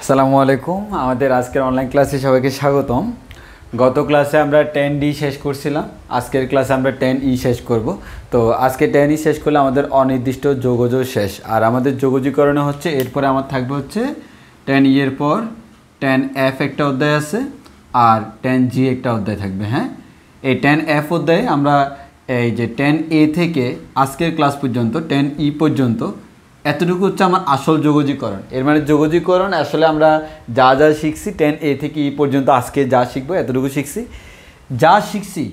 আসসালামু আলাইকুম। আমাদের আজকের অনলাইন ক্লাসে সবাইকে স্বাগতম। গত ক্লাসে আমরা 10D শেষ করছিলাম, আজকের ক্লাসে আমরা 10E শেষ করব। তো আজকে 10E শেষ করলে আমাদের অনির্দিষ্ট যোগজ শেষ। আর আমাদের যোগজীকরণে হচ্ছে এরপরে আমার থাকবে হচ্ছে 10E এর পর 10F একটা অধ্যায় আছে আর 10G একটা অধ্যায় থাকবে। হ্যাঁ, এই 10F অধ্যায়ে আমরা এই যে 10A থেকে আজকের ক্লাস পর্যন্ত 10E পর্যন্ত এতটুকু হচ্ছে আমার আসল যোগজীকরণ। এর মানে যোগজীকরণ আসলে আমরা যা যা শিখছি 10A থেকে E পর্যন্ত আজকে যা শিখবো এতটুকু শিখছি, যা শিখছি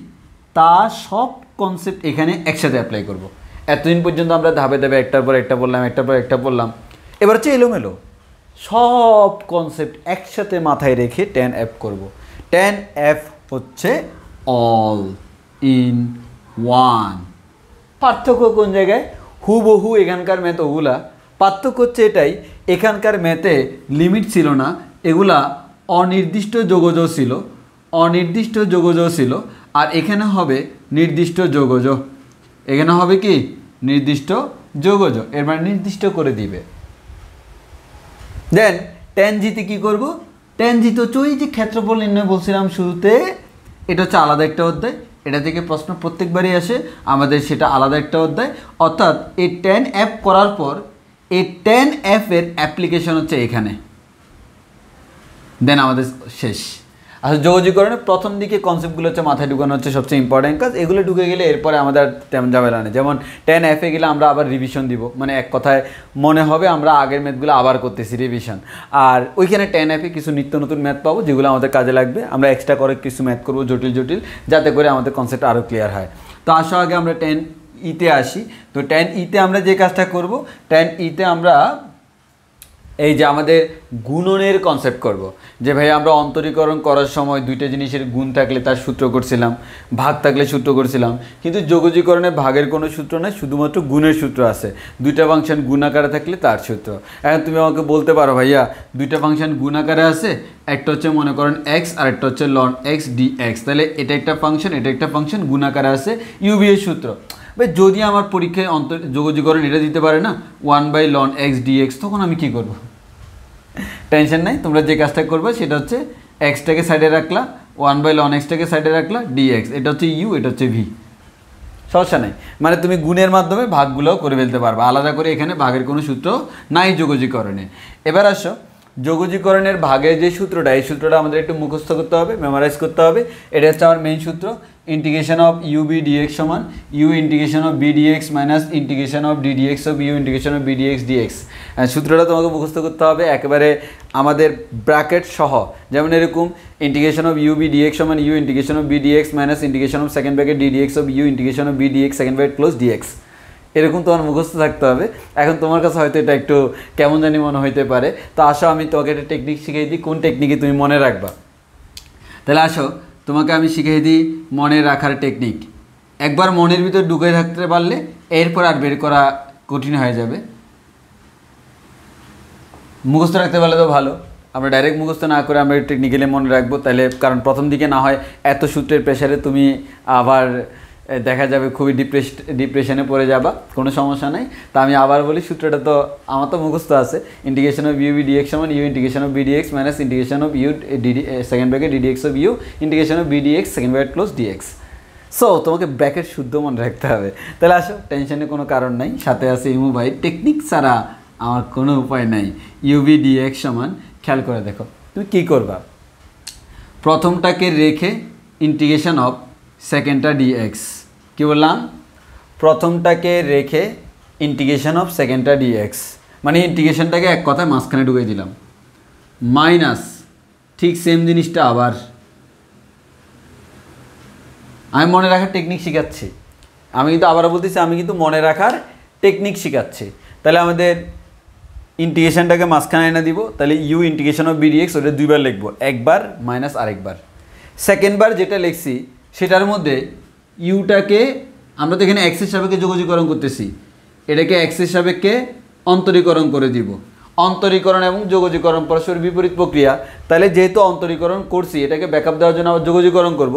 তা সব কনসেপ্ট এখানে একসাথে অ্যাপ্লাই করব। এতদিন পর্যন্ত আমরা ধাপে ধাপে একটার পর একটা বললাম, একটার পর একটা বললাম, এবার হচ্ছে এলোমেলো সব কনসেপ্ট একসাথে মাথায় রেখে 10F করব। 10F হচ্ছে অল ইন ওয়ান। পার্থক্য কোন জায়গায়? হুবহু এখানকার ম্যাথ ওগুলা, পার্থক্য হচ্ছে এটাই, এখানকার ম্যাথে লিমিট ছিল না, এগুলা অনির্দিষ্ট যোগজ ছিল, অনির্দিষ্ট যোগজ ছিল। আর এখানে হবে নির্দিষ্ট যোগজ, এখানে হবে কি নির্দিষ্ট যোগজ, এর মানে নির্দিষ্ট করে দিবে। দেন 10Gতে কী করবো? 10G তো ওই যে ক্ষেত্রফল নির্ণয় বলছিলাম শুরুতে, এটা হচ্ছে আলাদা একটা অধ্যায়, এটা থেকে প্রশ্ন প্রত্যেকবারই আসে, আমাদের সেটা আলাদা একটা অধ্যায়। অর্থাৎ এই 10F করার পর এই 10F এর অ্যাপ্লিকেশন হচ্ছে এখানে, দেন আমাদের শেষ। আসলে যোগজীকরণের প্রথম দিকে কনসেপ্টগুলো হচ্ছে মাথায় ঢুকানো হচ্ছে সবচেয়ে ইম্পর্টেন্ট কাজ। এগুলো ঢুকে গেলে এরপরে আমাদের তেমন ঝামেলা নেই। যেমন 10F-এ গেলে আমরা আবার রিভিশন দিব, মানে এক কথায় মনে হবে আমরা আগের ম্যাথগুলো আবার করতেছি, রিভিশন। আর ওইখানে 10F-এ কিছু নিত্য নতুন ম্যাথ পাবো যেগুলো আমাদের কাজে লাগবে, আমরা এক্সট্রা করে কিছু ম্যাথ করবো জটিল জটিল, যাতে করে আমাদের কনসেপ্ট আরও ক্লিয়ার হয়। তো আসো আগে আমরা 10E-তে আসি। তো 10E-তে আমরা যে কাজটা করব, 10E-তে আমরা এই যে আমাদের গুণনের কনসেপ্ট করব। যে ভাই আমরা অন্তরীকরণ করার সময় দুইটা জিনিসের গুণ থাকলে তার সূত্র করছিলাম, ভাগ থাকলে সূত্র করছিলাম, কিন্তু যোগজীকরণে ভাগের কোনো সূত্র নেই, শুধুমাত্র গুণের সূত্র আছে। দুইটা ফাংশন গুণ আকারে থাকলে তার সূত্র। এখন তুমি আমাকে বলতে পারো ভাইয়া দুইটা ফাংশন গুণ আকারে আছে, একটা হচ্ছে মনে করেন x আর একটা হচ্ছে ln x dx, তাহলে এটা একটা ফাংশন এটা একটা ফাংশন গুণ আকারে আছে, ইউবি এর সূত্র। ভাই যদি আমার পরীক্ষায় যোগজীকরণ এটা দিতে পারে না 1/ln x dx, তখন আমি কি করব? টেনশন নাই, তোমরা যে কাজটা করবে সেটা হচ্ছে এক্সটাকে সাইডে রাখলা, 1/ln x-টাকে সাইডে রাখলা, dx, এটা হচ্ছে u, এটা হচ্ছে v, সমস্যা নাই। মানে তুমি গুণের মাধ্যমে ভাগগুলোও করে ফেলতে পারবে, আলাদা করে এখানে ভাগের কোনো সূত্র নাই যোগজীকরণে। এবার আসো যোগজীকরণের ভাগের যে সূত্রটা, এই সূত্রটা আমাদের একটু মুখস্থ করতে হবে, মেমোরাইজ করতে হবে। এটা হচ্ছে আমার মেইন সূত্র, integration of u v dx সমান u integration of B dx minus integration of d dx of u integration of B dx dx. সূত্রটা তোমাকে মুখস্থ করতে হবে একেবারে আমাদের ব্র্যাকেট সহ। যেমন এরকম integration of u v dx সমান u integration of B dx minus integration of second bracket d dx of u integration of B dx second bracket close dx. এরকম তোমার মুখস্থ থাকতে হবে। এখন তোমার কাছে হয়তো এটা একটু কেমন জানি মনে হইতে পারে, তো আসো আমি তোমাকে একটা টেকনিক শিখিয়ে দিই, কোন টেকনিকে তুমি মনে রাখবা। তাহলে আসো তোমাকে আমি শিখিয়ে দিই মনে রাখার টেকনিক। একবার মনের ভিতর ঢুকে থাকতে পারলে এরপর আর বের করা কঠিন হয়ে যাবে। মুখস্থ রাখতে পারলে তো ভালো, আমরা ডাইরেক্ট মুখস্থ না করে আমরা টেকনিক্যালি মনে রাখবো তাহলে, কারণ প্রথম দিকে না হয় এত সূত্রের প্রেশারে তুমি আবার দেখা যাবে খুবই ডিপ্রেশনে পড়ে যাবা, কোনো সমস্যা নেই। তা আমি আবার বলি, সূত্রটা তো আমার তো মুখস্থ আছে, integration of u v dx সমান u integration of B dx minus integration of u second bracket d dx of u integration of B dx second bracket close dx. So তোমাকে ব্র্যাকেট শুদ্ধ মনে রাখতে হবে। তাহলে আসো, টেনশনের কোনো কারণ নাই, সাথে আছে ইমু ভাই, টেকনিক ছাড়া আমার কোনো উপায় নাই। ইউ বি ডিএক্স সমান, খেয়াল করে দেখো তুমি কী করবা, প্রথমটাকে রেখে ইন্টিগ্রেশন অফ সেকেন্ডটা ডিএক্স, কী বললাম? প্রথমটাকে রেখে ইন্টিগ্রেশন অফ সেকেন্ডটা ডিএক্স, মানে ইন্টিগ্রেশনটাকে এক কথায় মাঝখানে ঢুকিয়ে দিলাম, মাইনাস ঠিক সেম জিনিসটা আবার। আমি মনে রাখার টেকনিক শেখাচ্ছি, আমি কিন্তু আবারও বলতেছি আমি কিন্তু মনে রাখার টেকনিক শেখাচ্ছি। তাহলে আমাদের ইন্টিগ্রেশনটাকে মাঝখানে এনে দিব, তাহলে ইউ ইন্টিগ্রেশন অফ বিডিএক্স ওটা দুইবার লিখবো, একবার মাইনাস আরেকবার। সেকেন্ডবার যেটা লিখছি সেটার মধ্যে ইউটাকে আমরা তো এখানে এক্সের সাপেক্ষে যোগজীকরণ করতেছি, এটাকে এক্সের সাপেক্ষে অন্তরীকরণ করে দিব। অন্তরীকরণ এবং যোগজীকরণ পরস্পর বিপরীত প্রক্রিয়া, তাহলে যেহেতু অন্তরীকরণ করছি এটাকে ব্যাকআপ দেওয়ার জন্য আবার যোগজীকরণ করব।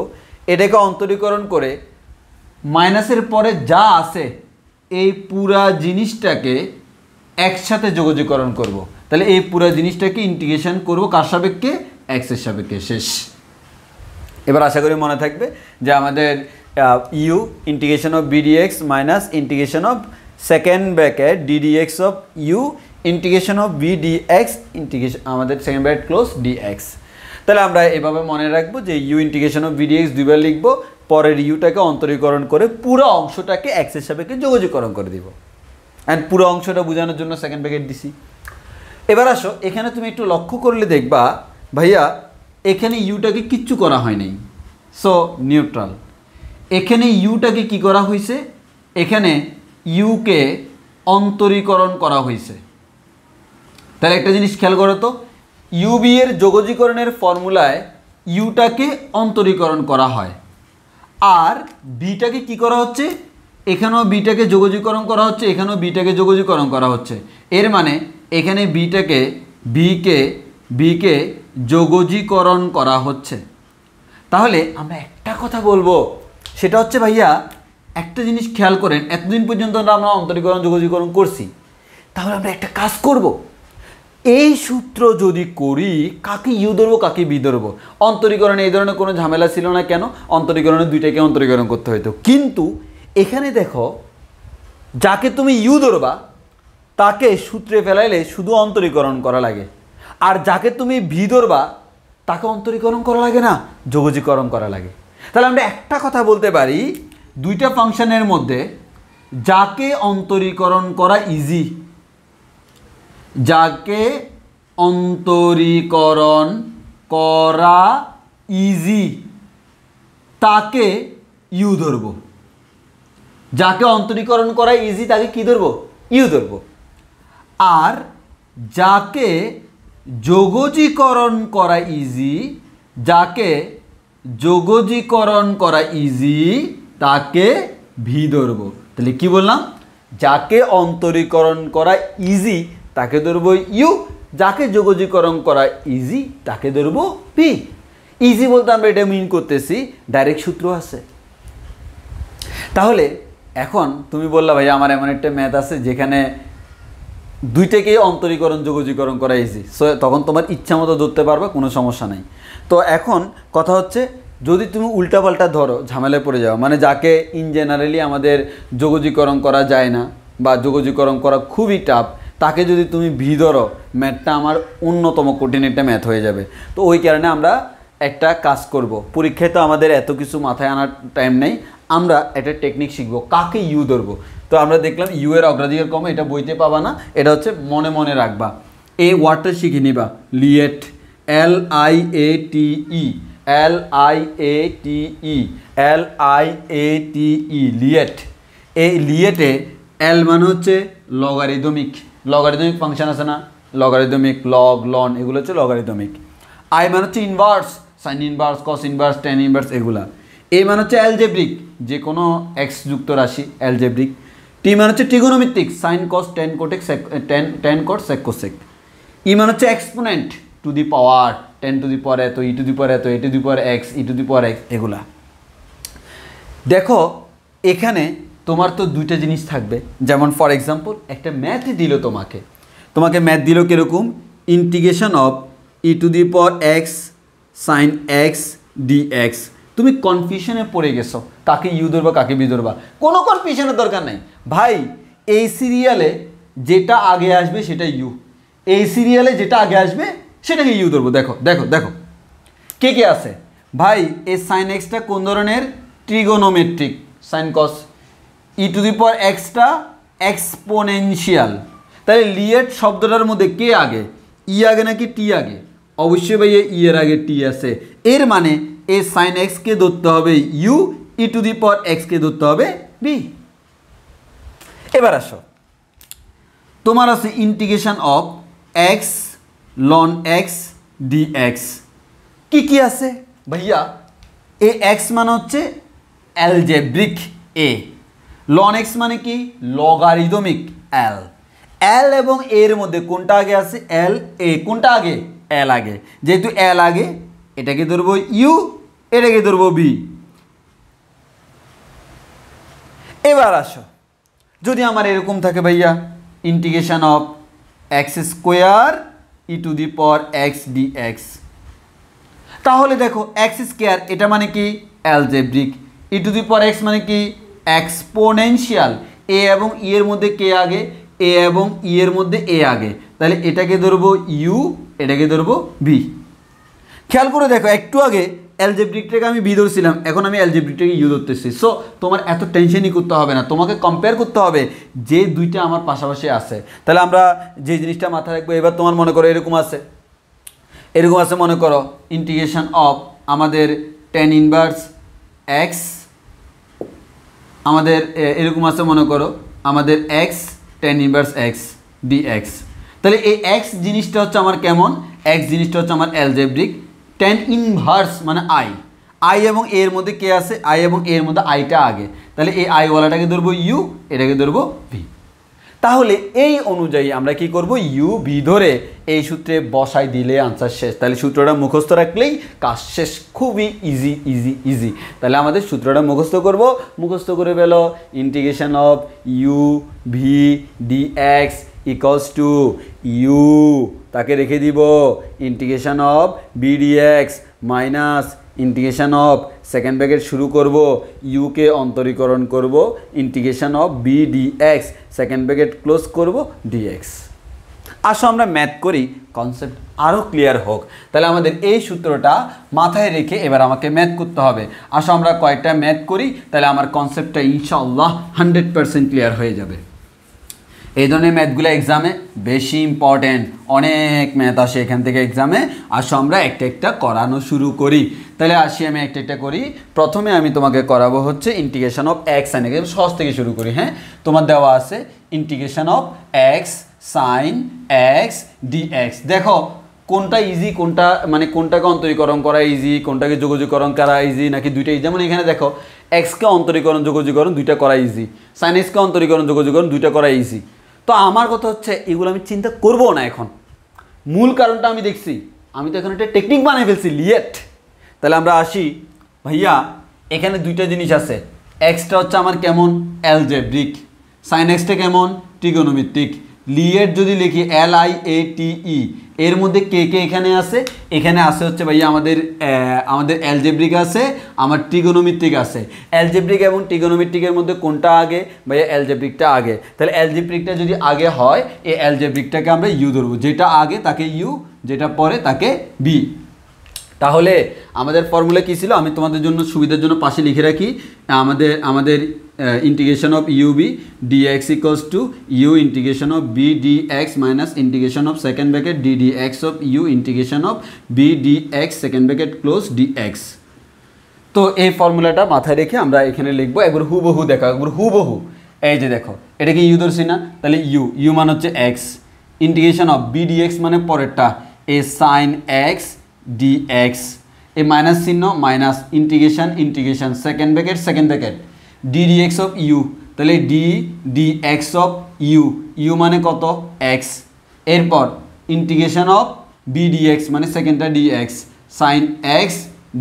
এটাকে অন্তরীকরণ করে মাইনাসের পরে যা আছে এই পুরা জিনিসটাকে একসাথে যোগাযোগকরণ করব, তাহলে এই পুরো জিনিসটাকে ইন্টিগ্রেশন করব কার সাপেক্ষে, এক্স এর সাপেক্ষে। শেষ। এবার আশা করি মনে থাকবে যে আমাদের you integration of BDX minus integration of second bracket ddx of u integration of BDX integration আমাদের সেকেন্ড ব্র্যাকেট ক্লোজ ডিএক্স। তাহলে আমরা এভাবে মনে রাখবো যে ইউ ইন্টিগ্রেশন অফ বিডিএক্স দুইবার লিখবো, পরের ইউটাকে অন্তরীকরণ করে পুরো অংশটাকে এক্সের সাপেক্ষে যোগাযোগকরণ করে দিব। অ্যান্ড পুরো অংশটা বোঝানোর জন্য সেকেন্ড ব্র্যাকেট দিছি। এবার আসো, এখানে তুমি একটু লক্ষ্য করলে দেখবা ভাইয়া এখানে ইউটাকে কিচ্ছু করা হয় নাই, সো নিউট্রাল। এখানে ইউটাকে কি করা হয়েছে, এখানে ইউকে অন্তরীকরণ করা হয়েছে। তাহলে একটা জিনিস খেয়াল করো তো, ইউবি এর যোগজীকরণের ফর্মুলায় ইউটাকে অন্তরীকরণ করা হয়, আর বিটাকে কি করা হচ্ছে, এখানেও বিটাকে যোগজীকরণ করা হচ্ছে, এখানেও বিটাকে যোগজীকরণ করা হচ্ছে। এর মানে এখানে বিকে যোগজীকরণ করা হচ্ছে। তাহলে আমরা একটা কথা বলবো, সেটা হচ্ছে ভাইয়া একটা জিনিস খেয়াল করেন, এতদিন পর্যন্ত আমরা অন্তরীকরণ যোগজীকরণ করছি, তাহলে আমরা একটা কাজ করব, এই সূত্র যদি করি কাকে ইউ ধরবো কাকে বি ধরবো। অন্তরীকরণে এই ধরনের কোনো ঝামেলা ছিল না, কেন, অন্তরীকরণে দুইটাকে অন্তরীকরণ করতে হতো। কিন্তু এখানে দেখো, যাকে তুমি ইউ ধরবা তাকে সূত্রে ফেলাইলে শুধু অন্তরীকরণ করা লাগে, আর যাকে তুমি ভি ধরবা তাকে অন্তরীকরণ করা লাগে না, যোগজীকরণ করা লাগে। তাহলে আমরা একটা কথা বলতে পারি, দুইটা ফাংশনের মধ্যে যাকে অন্তরীকরণ করা ইজি, যাকে অন্তরীকরণ করা ইজি তাকে ইউ ধরব, যাকে অন্তরীকরণ করা ইজি তাকে কি ধরব, ইউ ধরব। আর যাকে যোগজীকরণ করা ইজি, যাকে যোগজীকরণ করা ইজি তাকে ভি ধরব। তাহলে কি বললাম, যাকে অন্তরীকরণ করা ইজি তাকে ধরবো ইউ, যাকে যোগজীকরণ করা ইজি তাকে ধরবো ভি। ইজি বলতে আমরা এটা মিন করতেছি ডাইরেক্ট সূত্র আছে। তাহলে এখন তুমি বললা ভাই আমার এমন একটা ম্যাথ আছে যেখানে দুইটাকেই অন্তরীকরণ যোগজীকরণ করা ইজি, সো তখন তোমার ইচ্ছা মতো ধরতে পারবে, কোনো সমস্যা নাই। তো এখন কথা হচ্ছে, যদি তুমি উল্টাপাল্টা ধরো ঝামেলায় পড়ে যাও, মানে যাকে ইন জেনারেলি আমাদের যোগজীকরণ করা যায় না বা যোগজীকরণ করা খুবই টাফ, তাকে যদি তুমি ভি ধরো, ম্যাথটা আমার অন্যতম কঠিন একটা ম্যাথ হয়ে যাবে। তো ওই কারণে আমরা একটা কাজ করব, পরীক্ষায় তো আমাদের এত কিছু মাথায় আনার টাইম নেই, আমরা একটা টেকনিক শিখবো কাকে ইউ ধরবো। তো আমরা দেখলাম ইউ এর অগ্রাধিকার কমে, এটা বইতে পাবা না, এটা হচ্ছে মনে মনে রাখবা। এই ওয়ার্ডটা শিখে নিবা, লিয়েট, LIATE, LIATE, লিয়েট। এই লিয়েটে এল মানে হচ্ছে লগারিদমিক, লগারিদমিক ফাংশন আছে না, লগারিদমিক, লগ, লন, এগুলো হচ্ছে লগারিদমিক। আই মানে হচ্ছে inverse, sign inverse, cos inverse, ten inverse, এগুলা। এ মানে হচ্ছে অ্যালজেব্রিক, যে কোনো এক্স যুক্ত রাশি অ্যালজেব্রিক। টি মানে হচ্ছে ট্রিগোনোমেট্রিক, সাইন কস, টেন কোটেক, tan cot, sec cosec. E মানে হচ্ছে exponent, to the power, 10 to the power এত, ই টু দি পাওয়ার এত, a to the power x, e to the power x, এগুলা। দেখো এখানে তোমার তো দুইটা জিনিস থাকবে, যেমন ফর এক্সাম্পল একটা ম্যাথ দিল তোমাকে ম্যাথ দিল কীরকম, integration of e to the power x sine x dx. তুমি কনফিউশনে পড়ে গেছো কাকে ইউ ধরবা কাকে বি ধরবা, কোনো কনফিউশনের দরকার নাই ভাই। এই সিরিয়ালে যেটা আগে আসবে সেটা ইউ, এই সিরিয়ালে যেটা আগে আসবে সেটাকে ইউ ধরবো। দেখো দেখো দেখো কে কে আছে ভাই। এই সাইন এক্সটা কোন ধরনের, trigonometric, sine cos. E to the power extra exponential. তাহলে লিয়েট শব্দটার মধ্যে কে আগে, ই আগে নাকি টি আগে? অবশ্যই ভাই ই এর আগে টি আছে। এর মানে এই সাইন এক্সকে ধরতে হবে you, E to the power এক্সকে ধরতে হবে বি। এবার আসো, তোমার আছে integration of x ln x dx. কি কি আছে ভাইয়া? এ এক্স মানে হচ্ছে অ্যালজেব্রিক এ, লন এক্স মানে কি লগারিদমিক এল। এল এবং এর মধ্যে কোনটা আগে আছে, এল এ, কোনটা আগে, এল আগে। যেহেতু এল আগে এটাকে ধরবো ইউ, এটাকে ধরবো বি। এবার আসো, যদি আমার এরকম থাকে ভাইয়া integration of x square e to the power x dx. তাহলে দেখো এক্স স্কোয়ার এটা মানে কি algebraic, e to the power x মানে কি এক্সপোনেনশিয়াল, এ এবং ই এর মধ্যে কে আগে, এ এবং ই এর মধ্যে এ আগে, তাহলে এটাকে ধরবো ইউ, এটাকে ধরবো বি। খেয়াল করে দেখো একটু আগে অ্যালজেব্রিকটাকে আমি বি ধরছিলাম, এখন আমি অ্যালজেব্রিকটাকে ইউ ধরতেছি। সো তোমার এত টেনশনই করতে হবে না, তোমাকে কম্পেয়ার করতে হবে যে দুইটা আমার পাশাপাশি আছে। তাহলে আমরা যে জিনিসটা মাথায় রাখবো, এবার তোমার মনে করো এরকম আছে, এরকম আছে মনে করো ইন্টিগ্রেশন অফ আমাদের টেন ইনভার্স এক্স, আমাদের এরকম আছে মনে করো আমাদের x tan inverse x dx. তাহলে এই এক্স জিনিসটা হচ্ছে আমার কেমন, এক্স জিনিসটা হচ্ছে আমার অ্যালজেব্রিক, টেন ইনভার্স মানে আই, আই এবং এর মধ্যে কে আছে, আই এবং এর মধ্যে আইটা আগে, তাহলে এই আইওয়ালাটাকে ধরবো ইউ, এটাকে ধরবো ভি। তাহলে এই অনুযায়ী আমরা কি করব, ইউ ভি ধরে এই সূত্রে বসাই দিলে আনসার শেষ। তাহলে সূত্রটা মুখস্থ রাখলেই কাজ শেষ, খুবই ইজি ইজি ইজি। তাহলে আমাদের সূত্রটা মুখস্থ করব, মুখস্থ করে ফেলো integration of u v dx equals to u, তাকে রেখে দিব integration of B dx minus integration of second bracket শুরু করব, ইউকে অন্তরীকরণ করব integration of B dx second bracket close করব ডিএক্স। আসো আমরা ম্যাথ করি, কনসেপ্ট আরও ক্লিয়ার হোক। তাহলে আমাদের এই সূত্রটা মাথায় রেখে এবার আমাকে ম্যাথ করতে হবে। আসো আমরা কয়েকটা ম্যাথ করি, তাহলে আমার কনসেপ্টটা ইনশাআল্লাহ 100% ক্লিয়ার হয়ে যাবে। এই ধরনের ম্যাথগুলো এক্সামে বেশি ইম্পর্টেন্ট, অনেক ম্যাথ আসে এখান থেকে এক্সামে। আসো আমরা একটা একটা করানো শুরু করি। তাহলে আসি আমি একটা একটা করি। প্রথমে আমি তোমাকে করাবো হচ্ছে integration of x sine x, সহজ থেকে শুরু করি। হ্যাঁ, তোমার দেওয়া আছে integration of x sine x dx. দেখো কোনটা ইজি, কোনটা মানে কোনটাকে অন্তরীকরণ করা ইজি, কোনটাকে যোগাযোগকরণ করা ইজি, নাকি দুইটা ইজি। যেমন এখানে দেখো এক্সকে অন্তরীকরণ যোগাযোগকরণ দুইটা করা ইজি, সাইন এক্সকে অন্তরীকরণ যোগাযোগকরণ দুইটা করা ইজি। তো আমার কথা হচ্ছে এগুলো আমি চিন্তা করবো না এখন, মূল কারণটা আমি দেখছি, আমি তো এখন একটা টেকনিক বানিয়ে ফেলছি লিয়েট। তাহলে আমরা আসি ভাইয়া, এখানে দুইটা জিনিস আছে, এক্সটা হচ্ছে আমার কেমন অ্যালজেব্রিক, সাইন এক্সটা কেমন ট্রিগোনোমেট্রিক। লিয়েট যদি লিখি LIATE, এর মধ্যে কে কে এখানে আছে, এখানে আছে হচ্ছে ভাইয়া আমাদের অ্যালজেব্রিক আছে, আমার ট্রিগোনোমেট্রিক আছে। অ্যালজেব্রিক এবং ট্রিগোনোমেট্রিকের মধ্যে কোনটা আগে, ভাইয়া অ্যালজেব্রিকটা আগে। তাহলে অ্যালজেব্রিকটা যদি আগে হয়, এই অ্যালজেব্রিকটাকে আমরা ইউ ধরবো, যেটা আগে তাকে ইউ, যেটা পরে তাকে বি। তাহলে আমাদের ফর্মুলা কী ছিল, আমি তোমাদের জন্য সুবিধার জন্য পাশে লিখে রাখি। আমাদের integration of u v dx equals to u integration of B dx minus integration of second bracket d dx of u integration of B dx second bracket close dx. তো এই ফর্মুলাটা মাথায় রেখে আমরা এখানে লিখবো, একবার হুবহু দেখো, একবার হুবহু। এই যে দেখো এটাকে ইউ ধরছি না, তাহলে ইউ মান হচ্ছে x, integration of B dx মানে পরেরটা এ সাইন এক্স ডিএক্স, এ মাইনাস চিহ্ন minus integration second bracket d dx of u, তাহলে ডি ডিএক্স অফ ইউ মানে কত এক্স, এরপর ইন্টিগ্রেশন অফ বি ডিএক্স মানে সেকেন্ডটা ডিএক্স সাইন এক্স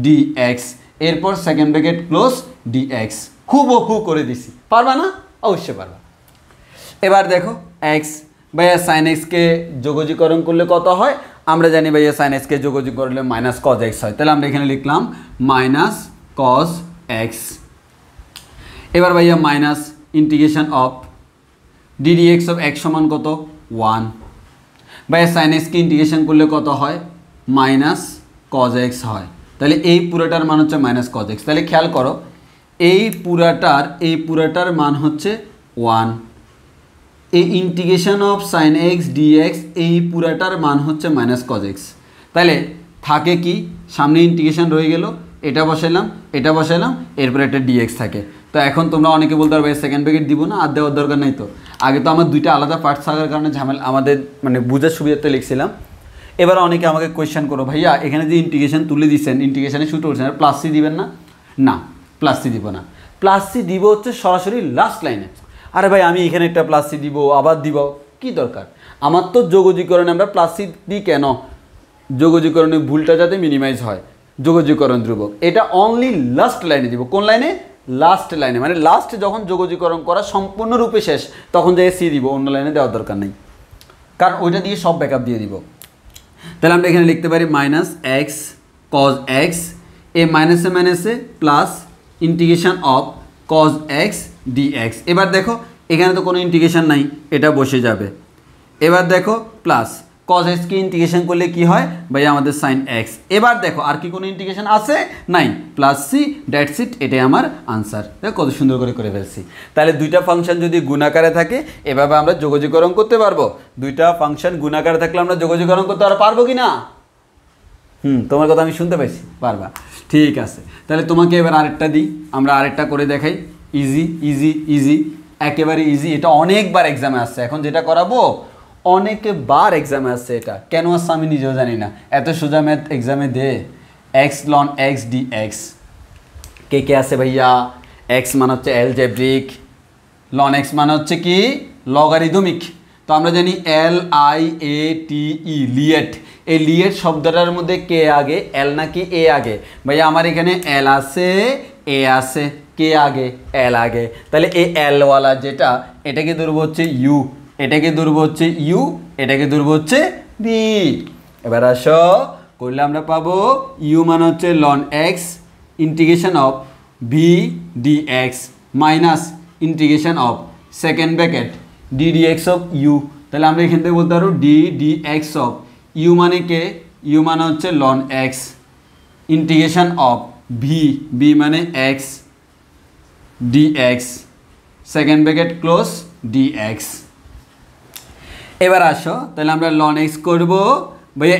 ডিএক্স, এরপর সেকেন্ড ব্র্যাকেট ক্লোজ ডিএক্স। হুবহু করে দিছি, পারবা না? অবশ্যই পারবা। এবার দেখো এক্স, ভাইয়া সাইন এক্সকে যোগজীকরণ করলে কত হয়, আমরা জানি ভাইয়া সাইন এক্সকে যোগযোগ করলে মাইনাস কজ এক্স হয়, তাহলে আমরা এখানে লিখলাম মাইনাস কজ এক্স। এবার ভাইয়া minus integration of d dx of x সমান কত 1, ভাইয়া সাইন এক্সকে ইন্টিগ্রেশন করলে কত হয় মাইনাস কজ এক্স হয়, তাহলে এই পুরোটার মান হচ্ছে মাইনাস কজ এক্স। তাহলে খেয়াল করো এই পুরাটার মান হচ্ছে 1, এই integration of sine x dx এই পুরাটার মান হচ্ছে মাইনাস কজ এক্স। তাহলে থাকে কি, সামনে ইন্টিগ্রেশন রয়ে গেল, এটা বসাইলাম, এরপরে একটা ডিএক্স থাকে। তো এখন তোমরা অনেকে বলতে পারবে সেকেন্ড ব্র্যাকেট দিব না, আর দেওয়ার দরকার নাই। তো আগে তো আমার দুইটা আলাদা পার্টস থাকার কারণে ঝামেলা, আমাদের মানে বুঝার সুবিধাতে লিখছিলাম। এবার অনেকে আমাকে কোয়েশ্চেন করো, ভাইয়া এখানে যে ইন্টিগ্রেশন তুলে দিচ্ছেন, ইন্টিগ্রেশনের শুরু করছেন, প্লাস সি দিবেন না? না, প্লাস সি দিব না, প্লাস সি দিব হচ্ছে সরাসরি লাস্ট লাইনে। আরে ভাই আমি এখানে একটা প্লাস সি দিব, আবার দিব, কি দরকার? আমার তো যোগজীকরণে আমরা প্লাস সি দিই কেন, যোগজীকরণে ভুলটা যাতে মিনিমাইজ হয়, যোগজীকরণ ধ্রুবক এটা অনলি লাস্ট লাইনে দিব। কোন লাইনে? লাস্ট লাইনে, মানে লাস্ট যখন যোগজীকরণ করা সম্পূর্ণরূপে শেষ তখন যে সি দিব, অন্য লাইনে দেওয়ার দরকার নেই, কারণ ওইটা দিয়ে সব ব্যাকআপ দিয়ে দিব। তাহলে আমরা এখানে লিখতে পারি মাইনাস এক্স কজ এক্স, এ মাইনাসে plus integration of cos x dx. এবার দেখো এখানে তো কোনো ইন্টিগ্রেশন নাই, এটা বসে যাবে। এবার দেখো প্লাস কজ এক্সকে ইন্টিগ্রেশন করলে কি হয় ভাইয়া আমাদের সাইন এক্স। এবার দেখো আর কি কোনো ইন্টিগ্রেশন আছে, নাই, প্লাস সি, দ্যাটস ইট, এটাই আমার আনসার। দেখো কত সুন্দর করে ফেলছি। তাহলে দুইটা ফাংশন যদি গুণাকারে থাকে এভাবে আমরা যোগজীকরণ করতে পারবো। দুইটা ফাংশন গুণাকারে থাকলে আমরা যোগজীকরণ করতে পারবো কি না? তোমার কথা আমি শুনতে পাইছি, পারবা, ঠিক আছে। তাহলে তোমাকে এবার আরেকটা দিই, আমরা আরেকটা করে দেখাই। ইজি ইজি ইজি, একেবারে ইজি। এটা অনেকবার এক্সামে আসছে, এখন যেটা করাবো অনেকবার এক্সামে আসছে। এটা কেন আসছে আমি নিজেও জানি না, এত সোজা ম্যাথ এক্সামে দে। X ln x d x, কে আছে ভাইয়া? এক্স মানে হচ্ছে অ্যালজেব্রিক, লন এক্স মানে হচ্ছে কি লগারিদমিক। তো আমরা জানি LIATE, লিয়েট। এই লিয়েট শব্দটার মধ্যে কে আগে, এল নাকি এ আগে? ভাইয়া আমার এখানে এল আছে, এ আছে, কে আগে? এল আগে। তাহলে এই এলওয়ালা যেটা, এটাকে ধরবো হচ্ছে ইউ, এটাকে ধরবো হচ্ছে ইউ, এটাকে ধরবো হচ্ছে বি। এবার আসো করলে আমরা পাবো ইউ মানে হচ্ছে ln x integration of v d x minus integration of second bracket d d x of u. তাহলে আমরা এখান থেকে বলতে পারবো d d x of u মানে কে? ইউ মানে হচ্ছে ln x integration of v, v মানে x d x second bracket close d x. এবার আসো তাহলে আমরা লন এক্স করবো ভাইয়া,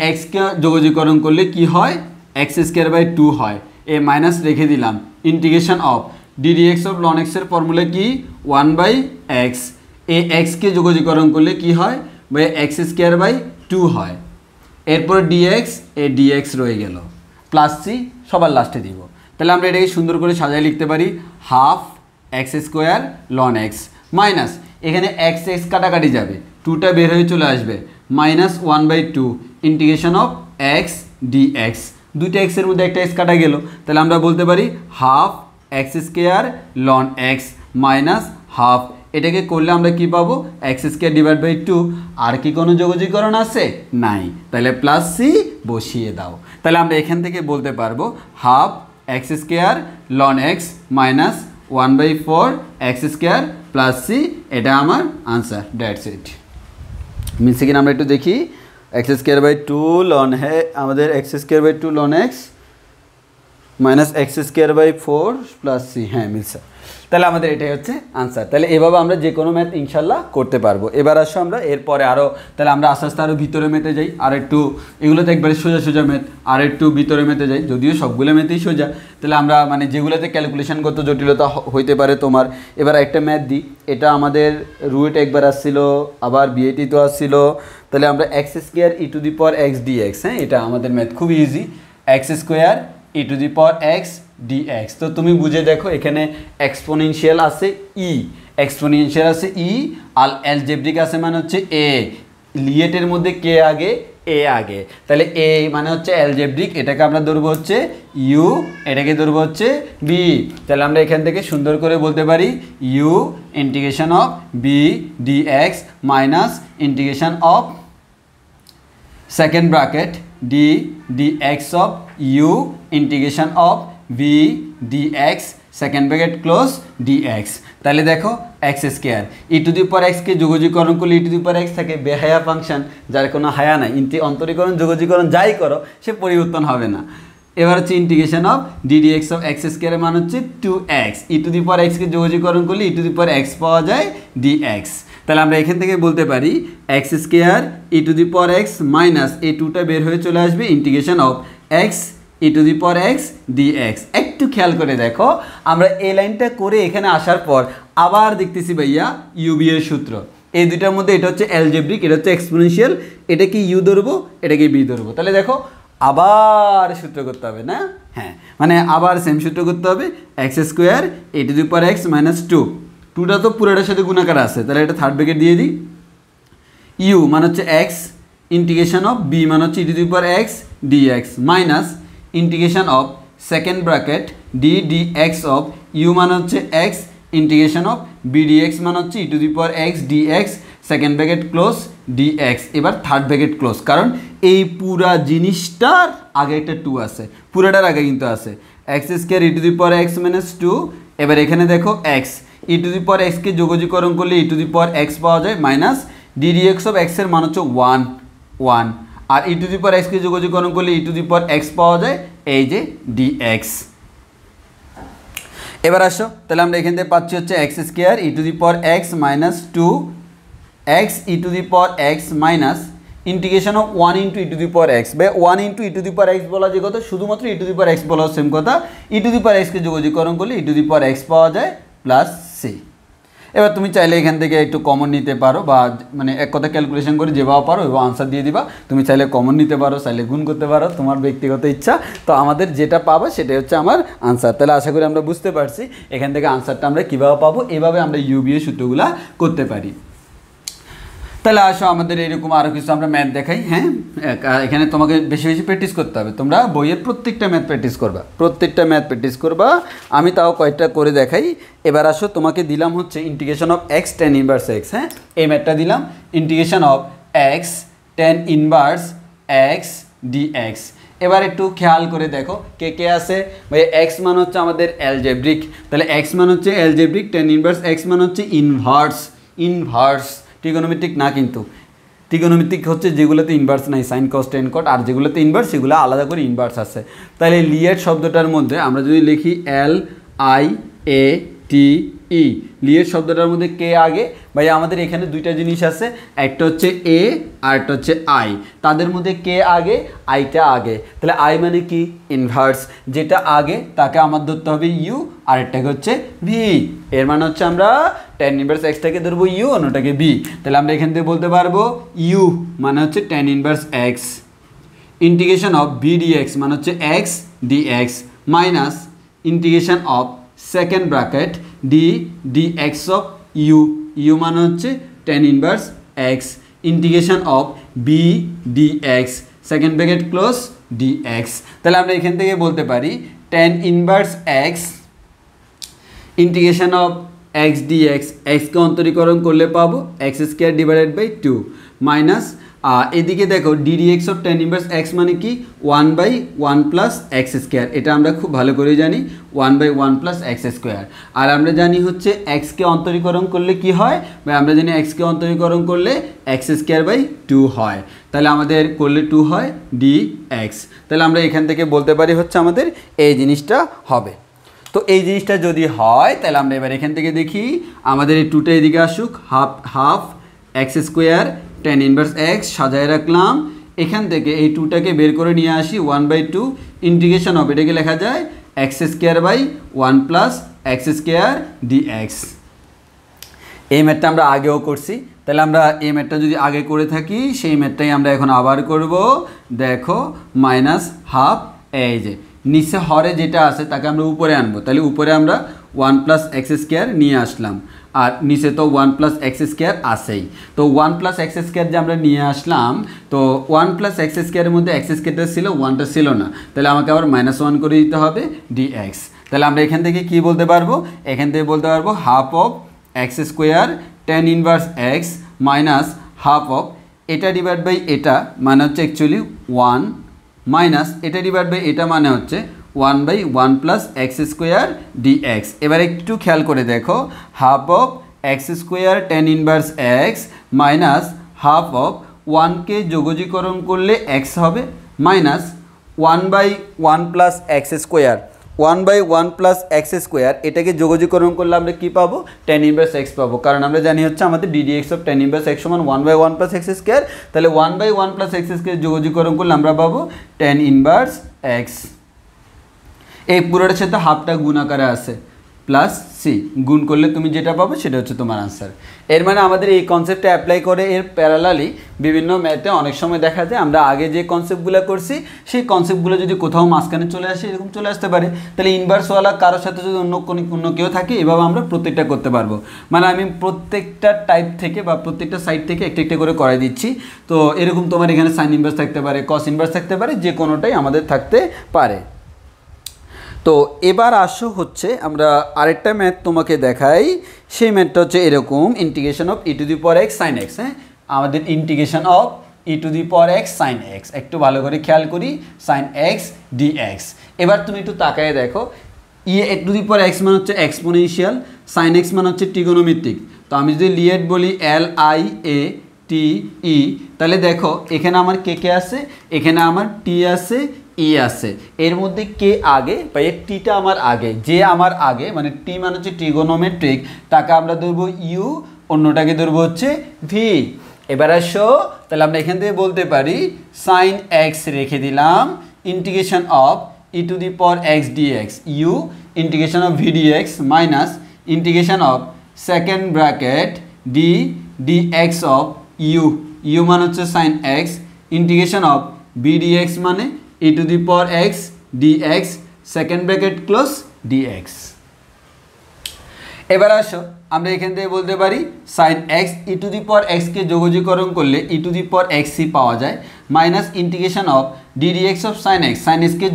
এক্সকে যোগজীকরণ করলে কি হয়? এক্স স্কোয়ার বাই 2 হয়, এ মাইনাস রেখে দিলাম integration of D d x of loan এক্সের ফর্মুলা কি 1/x। এ এক্সকে যোগজীকরণ করলে কি হয় ভাইয়া? এক্স স্কোয়ার বাই 2 হয়। এরপর ডিএক্স, এ ডিএক্স রয়ে গেল, প্লাস সি সবার লাস্টে দিব। তাহলে আমরা এটাকে সুন্দর করে সাজায় লিখতে পারি half x square ln x minus, এখানে এক্স এক্স কাটাকাটি যাবে, 2টা বের হয়ে চলে আসবে, minus 1/2 integration of x dx. দুইটা এক্সের মধ্যে একটা এক্স কাটা গেল, তাহলে আমরা বলতে পারি half x square ln x minus half. এটাকে করলে আমরা কি পাবো? X square divide by 2। আর কি কোনো যোগজীকরণ আছে? নাই, তাহলে প্লাস সি বসিয়ে দাও। তাহলে আমরা এখান থেকে বলতে পারবো half x square ln x minus 1/4 x square plus c, এটা আমার আনসার, দ্যাটস ইট। মিলছে কিনা আমরা একটু দেখি। এক্স স্কোয়ার বাই 2 লন আমাদের x square by 2 ln x minus x square by 4 plus c, হ্যাঁ মিলছে। তাহলে আমাদের এটাই হচ্ছে আনসার। তাহলে এভাবে আমরা যে কোনো ম্যাথ ইনশাল্লাহ করতে পারবো। এবার আসো আমরা এরপরে আরও, তাহলে আমরা আস্তে আস্তে আরও ভিতরে মেতে যাই, আর একটু এগুলোতে একবারে সোজা সোজা ম্যাথ, আর একটু ভিতরে মেতে যাই, যদিও সবগুলো ম্যাথেই সোজা। তাহলে আমরা মানে যেগুলোতে ক্যালকুলেশন করতে জটিলতা হইতে পারে তোমার। এবার একটা ম্যাথ দিই, এটা আমাদের রুট একবার আসছিল, আবার বিএটি তো আসছিল। তাহলে আমরা x square e to the power x dx, হ্যাঁ এটা আমাদের ম্যাথ খুবই easy. X square e to the power x dx. তো তুমি বুঝে দেখো এখানে এক্সপোনেনশিয়াল আছে ই, এক্সপোনেনশিয়াল আছে ই, আর অ্যালজেব্রিক আছে মানে হচ্ছে এ। লিয়েটের মধ্যে কে আগে, এ আগে। তাহলে এ মানে হচ্ছে অ্যালজেব্রিক, এটাকে আমরা ধরবো হচ্ছে ইউ, এটাকে ধরবো হচ্ছে বি। তাহলে আমরা এখান থেকে সুন্দর করে বলতে পারি u integration of B dx minus integration of second bracket d dx of u integration of B dx second bracket close dx. তাহলে দেখো x square e to the power এক্সকে যোগজীকরণ করলে ই টু দি পাওয়ার এক্স থাকে, বেহায়া function, যার কোনো হায়া নাই, অন্তরীকরণ যোগজীকরণ যাই করো সে পরিবর্তন হবে না। এবার হচ্ছে integration of d dx of x স্কোয়ারের মান হচ্ছে 2x, E to the power এক্সকে যোগজীকরণ করলে ই টু দি পাওয়ার এক্স পাওয়া যায় ডিএক্স। তাহলে আমরা এখান থেকে বলতে পারি x square e to the power x minus এই 2টা বের হয়ে চলে আসবে integration of x e to the power x dx. একটু খেয়াল করে দেখো, আমরা এই লাইনটা করে এখানে আসার পর আবার দেখতেছি ভাইয়া ইউবি এর সূত্র, এই দুইটার মধ্যে এটা হচ্ছে অ্যালজেব্রিক, এটা হচ্ছে এক্সপোনেনশিয়াল, এটা কি ইউ ধরবো, এটাকে বি ধরবো। তাহলে দেখো আবার সূত্র করতে হবে না, হ্যাঁ মানে আবার সেম সূত্র করতে হবে, x square e to the power x minus 2টা তো পুরোটার সাথে গুণাকার আছে, তাহলে এটা থার্ড ব্র্যাকেট দিয়ে দিই। ইউ মানে হচ্ছে এক্স ইন্টিগ্রেশন অফ বি মানে হচ্ছে e to the power x dx minus integration of second bracket d dx of u মানে হচ্ছে x, integration of B dx মানে হচ্ছে e to the power x dx, second bracket close dx, এবার third bracket close, কারণ এই পুরা জিনিসটার আগে একটা 2 আছে, পুরাটার আগে কিন্তু আছে x square e to the power x minus 2। এবার এখানে দেখো x, e to the power এক্সকে যোগজীকরণ করলে ই টু দি পাওয়ার এক্স পাওয়া যায়, মাইনাস ডিডিএক্স অফ এক্সের মান হচ্ছে 1 1, আর ই টু দি পাওয়ার এক্সকে যোগজীকরণ করলে ই টু দি পাওয়ার এক্স পাওয়া যায়, এই যে ডিএক্স। এবার আসো, তাহলে আমরা এখান থেকে পাচ্ছি হচ্ছে x square e to the power x minus 2 x e to the power x minus integration of 1 into E to the power x, বা 1 into E to the power x বলা যে কথা, শুধুমাত্র ই টু দি পাওয়ার এক্স বলা same কথা, ই to the power এক্সকে যোগজীকরণ করলে ই টু দি পাওয়ার এক্স পাওয়া যায় প্লাস সি। এবার তুমি চাইলে এখান থেকে একটু কমন নিতে পারো, বা মানে এক কথা ক্যালকুলেশন করে যেভাবে পারো ওইভাবে আনসার দিয়ে দিবা। তুমি চাইলে কমন নিতে পারো, চাইলে গুণ করতে পারো, তোমার ব্যক্তিগত ইচ্ছা। তো আমাদের যেটা পাবো সেটাই হচ্ছে আমার আনসার। তাহলে আশা করি আমরা বুঝতে পারছি এখান থেকে আনসারটা আমরা কীভাবে পাবো, এভাবে আমরা ইউবিএ সূত্রগুলা করতে পারি। তাহলে আসো আমাদের এরকম আরও কিছু আমরা ম্যাথ দেখাই। হ্যাঁ, এখানে তোমাকে বেশি বেশি প্র্যাকটিস করতে হবে, তোমরা বইয়ের প্রত্যেকটা ম্যাথ প্র্যাকটিস করবা, প্রত্যেকটা ম্যাথ প্র্যাকটিস করবা। আমি তাও কয়েকটা করে দেখাই। এবার আসো, তোমাকে দিলাম হচ্ছে integration of x tan inverse x. হ্যাঁ, এই ম্যাথটা দিলাম integration of x tan inverse x dx. এবার একটু খেয়াল করে দেখো কে কে আছে। ভাই এক্স মান হচ্ছে আমাদের অ্যালজেব্রিক, তাহলে এক্স মান হচ্ছে অ্যালজেব্রিক, টেন ইনভার্স এক্স মান হচ্ছে ইনভার্স, ইনভার্স ট্রিগোনোমেট্রিক না, কিন্তু ট্রিগোনোমেট্রিক হচ্ছে যেগুলোতে ইনভার্স নাই, সাইন কস টেন কট, আর যেগুলোতে ইনভার্স সেগুলো আলাদা করে ইনভার্স আছে। তাহলে লিয়েট শব্দটার মধ্যে আমরা যদি লিখি এল আই এ টি ই, লিয়েট শব্দটার মধ্যে কে আগে, ভাই আমাদের এখানে দুইটা জিনিস আছে, একটা হচ্ছে এ আর একটা হচ্ছে আই, তাদের মধ্যে কে আগে, আইটা আগে। তাহলে আই মানে কি, ইনভার্স, যেটা আগে তাকে আমার ধরতে হবে ইউ, আরেকটাকে হচ্ছে ভি। এর মানে হচ্ছে আমরা টেন ইনভার্স এক্সটাকে ধরবো ইউ, অন্যটাকে বি। তাহলে আমরা এখান থেকে বলতে পারবো ইউ মানে হচ্ছে tan inverse x, integration of B dx মানে হচ্ছে x dx, minus integration of second bracket d dx of u, u মানে হচ্ছে tan inverse x, integration of B dx, second bracket close dx. তাহলে আমরা এখান থেকে বলতে পারি tan inverse x integration of x dx, এক্সকে অন্তরীকরণ করলে পাবো x square divided by 2 minus এদিকে দেখো ddx of tan inverse x মানে কি 1/1 প্লাস এক্স স্কোয়ার, এটা আমরা খুব ভালো করে জানি 1/1 প্লাস এক্স স্কোয়ার। আর আমরা জানি হচ্ছে এক্সকে অন্তরীকরণ করলে কি হয়, বা আমরা জানি এক্সকে অন্তরীকরণ করলে এক্স স্কোয়ার বাই 2 হয়, তাহলে আমাদের করলে 2 হয় ডিএক্স। তাহলে আমরা এখান থেকে বলতে পারি হচ্ছে আমাদের এই জিনিসটা হবে। তো এই জিনিসটা যদি হয় তাহলে আমরা এবার এখান থেকে দেখি আমাদের এই 2টা এদিকে আসুক, half x square tan inverse x সাজায় রাখলাম, এখান থেকে এই 2টাকে বের করে নিয়ে আসি 1/2 ইন্টিগ্রেশন অফ, এটাকে লেখা যায় x square by 1 plus x square dx. এই ম্যাথটা আমরা আগেও করছি, তাহলে আমরা এই ম্যাথটা যদি আগে করে থাকি সেই ম্যাথটাই আমরা এখন আবার করব। দেখো মাইনাস হাফ, এই যে নিচে হরে যেটা আছে তাকে আমরা উপরে আনবো, তাহলে উপরে আমরা 1 প্লাস এক্স স্কোয়ার নিয়ে আসলাম, আর নিচে তো 1 প্লাস এক্স স্কোয়ার আসেই, তো 1 প্লাস এক্স স্কোয়ার যে আমরা নিয়ে আসলাম, তো 1 প্লাস এক্স স্কোয়ারের মধ্যে এক্স স্কোয়ারটা ছিল, 1টা ছিল না, তাহলে আমাকে আবার -1 করে দিতে হবে ডিএক্স। তাহলে আমরা এখান থেকে কি বলতে পারবো, এখান থেকে বলতে পারবো half of x square tan inverse x minus half of এটা ডিভাইড বাই এটা মানে হচ্ছে অ্যাকচুয়ালি 1 মাইনাস এটা ডিভাইড বাই এটা মানে হচ্ছে 1/1 প্লাস এক্স স্কোয়ার ডিএক্স। এবার একটু খেয়াল করে দেখো, half of x square tan inverse x minus half of 1কে যোগজীকরণ করলে এক্স হবে, minus 1/1 plus x square, 1/1 plus x square, এটাকে যোগজীকরণ করলে আমরা কী পাবো, টেন ইনভার্স এক্স পাবো, কারণ আমরা জানি হচ্ছে আমাদের ddx of tan inverse x সমান 1/1 প্লাস এক্স স্কোয়ার, তাহলে 1/1 প্লাস এক্স স্কোয়ার যোগজীকরণ করলে আমরা পাবো টেন ইনভার্স এক্স। এই পুরোটার সাথে হাফটা গুণ আকারে আছে, প্লাস সি, গুণ করলে তুমি যেটা পাবো সেটা হচ্ছে তোমার আনসার। এর মানে আমাদের এই কনসেপ্টটা অ্যাপ্লাই করে এর প্যারালালি বিভিন্ন ম্যাথে অনেক সময় দেখা যায় আমরা আগে যে কনসেপ্টগুলো করছি সেই কনসেপ্টগুলো যদি কোথাও মাঝখানে চলে আসে, এরকম চলে আসতে পারে, তাহলে ইনভার্সওয়ালা কারোর সাথে যদি অন্য কেউ থাকে, এভাবে আমরা প্রত্যেকটা করতে পারবো। মানে আমি প্রত্যেকটা টাইপ থেকে বা প্রত্যেকটা সাইড থেকে একটা একটা করে করাই দিচ্ছি। তো এরকম তোমার এখানে সাইন ইনভার্স থাকতে পারে, কস ইনভার্স থাকতে পারে, যে কোনোটাই আমাদের থাকতে পারে। তো এবার আসো হচ্ছে আমরা আরেকটা ম্যাথ তোমাকে দেখাই, সেই ম্যাথটা হচ্ছে এরকম, integration of e to the power x sine x. হ্যাঁ, আমাদের integration of e to the power x sine x, একটু ভালো করে খেয়াল করি, সাইন এক্স ডিএক্স। এবার তুমি একটু তাকায় দেখো, ই টু দি পাওয়ার এক্স মানে হচ্ছে এক্সপোনেনশিয়াল, সাইন এক্স মানে হচ্ছে ট্রিগোনোমেট্রিক। তো আমি যদি লিয়েট বলি এল আই এ টি ই, তাহলে দেখো এখানে আমার কে কে আছে, এখানে আমার টি আছে, ই আছে, এর মধ্যে কে আগে বা এর টিটা আমার আগে, যে আমার আগে মানে টি মানে হচ্ছে ট্রিগোনোমেট্রিক, তাকে আমরা ধরবো ইউ, অন্যটাকে ধরবো হচ্ছে ভি। এবার আসো, তাহলে আমরা এখান থেকে বলতে পারি সাইন এক্স রেখে দিলাম, integration of e to the power x dx u, integration of v dx minus integration of second bracket d dx of u, u মানে হচ্ছে sine x, integration of B dx মানে e to the power x dx second bracket close dx. এবার আসো আমরা এখান থেকে বলতে পারি sine x e to the power এক্সকে যোগজীকরণ করলে ই টু দি পাওয়ার এক্সই পাওয়া যায়, minus integration of d dx of sine x, sine এক্সকে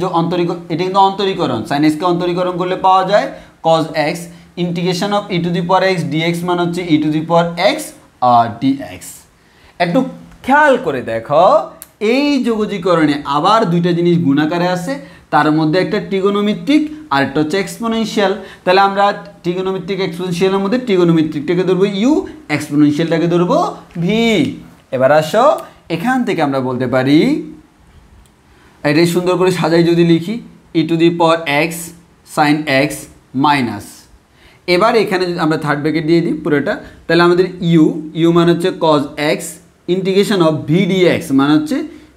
এটা কিন্তু অন্তরীকরণ, সাইন এক্সকে অন্তরীকরণ করলে পাওয়া যায় cos x, integration of e to the power x dx মানে হচ্ছে e to the power x আর ডিএক্স। একটু খেয়াল করে দেখো, এই যোগজীকরণে আবার দুইটা জিনিস গুণাকারে আছে, তার মধ্যে একটা ট্রিগোনোমেট্রিক আর একটা হচ্ছে এক্সপোনেনশিয়াল। তাহলে আমরা ট্রিগোনোমেট্রিক এক্সপোনেনশিয়ালের মধ্যে ট্রিগোনোমেট্রিকটাকে ধরবো ইউ, এক্সপোনেনশিয়ালটাকে ধরবো ভি। এবার আসো এখান থেকে আমরা বলতে পারি, এটাই সুন্দর করে সাজাই যদি লিখি, e to the power x sine x minus, এবার এখানে যদি আমরা থার্ড ব্র্যাকেট দিয়ে দিই পুরোটা, তাহলে আমাদের ইউ, ইউ মানে হচ্ছে cos x, integration of v dx মানে হচ্ছে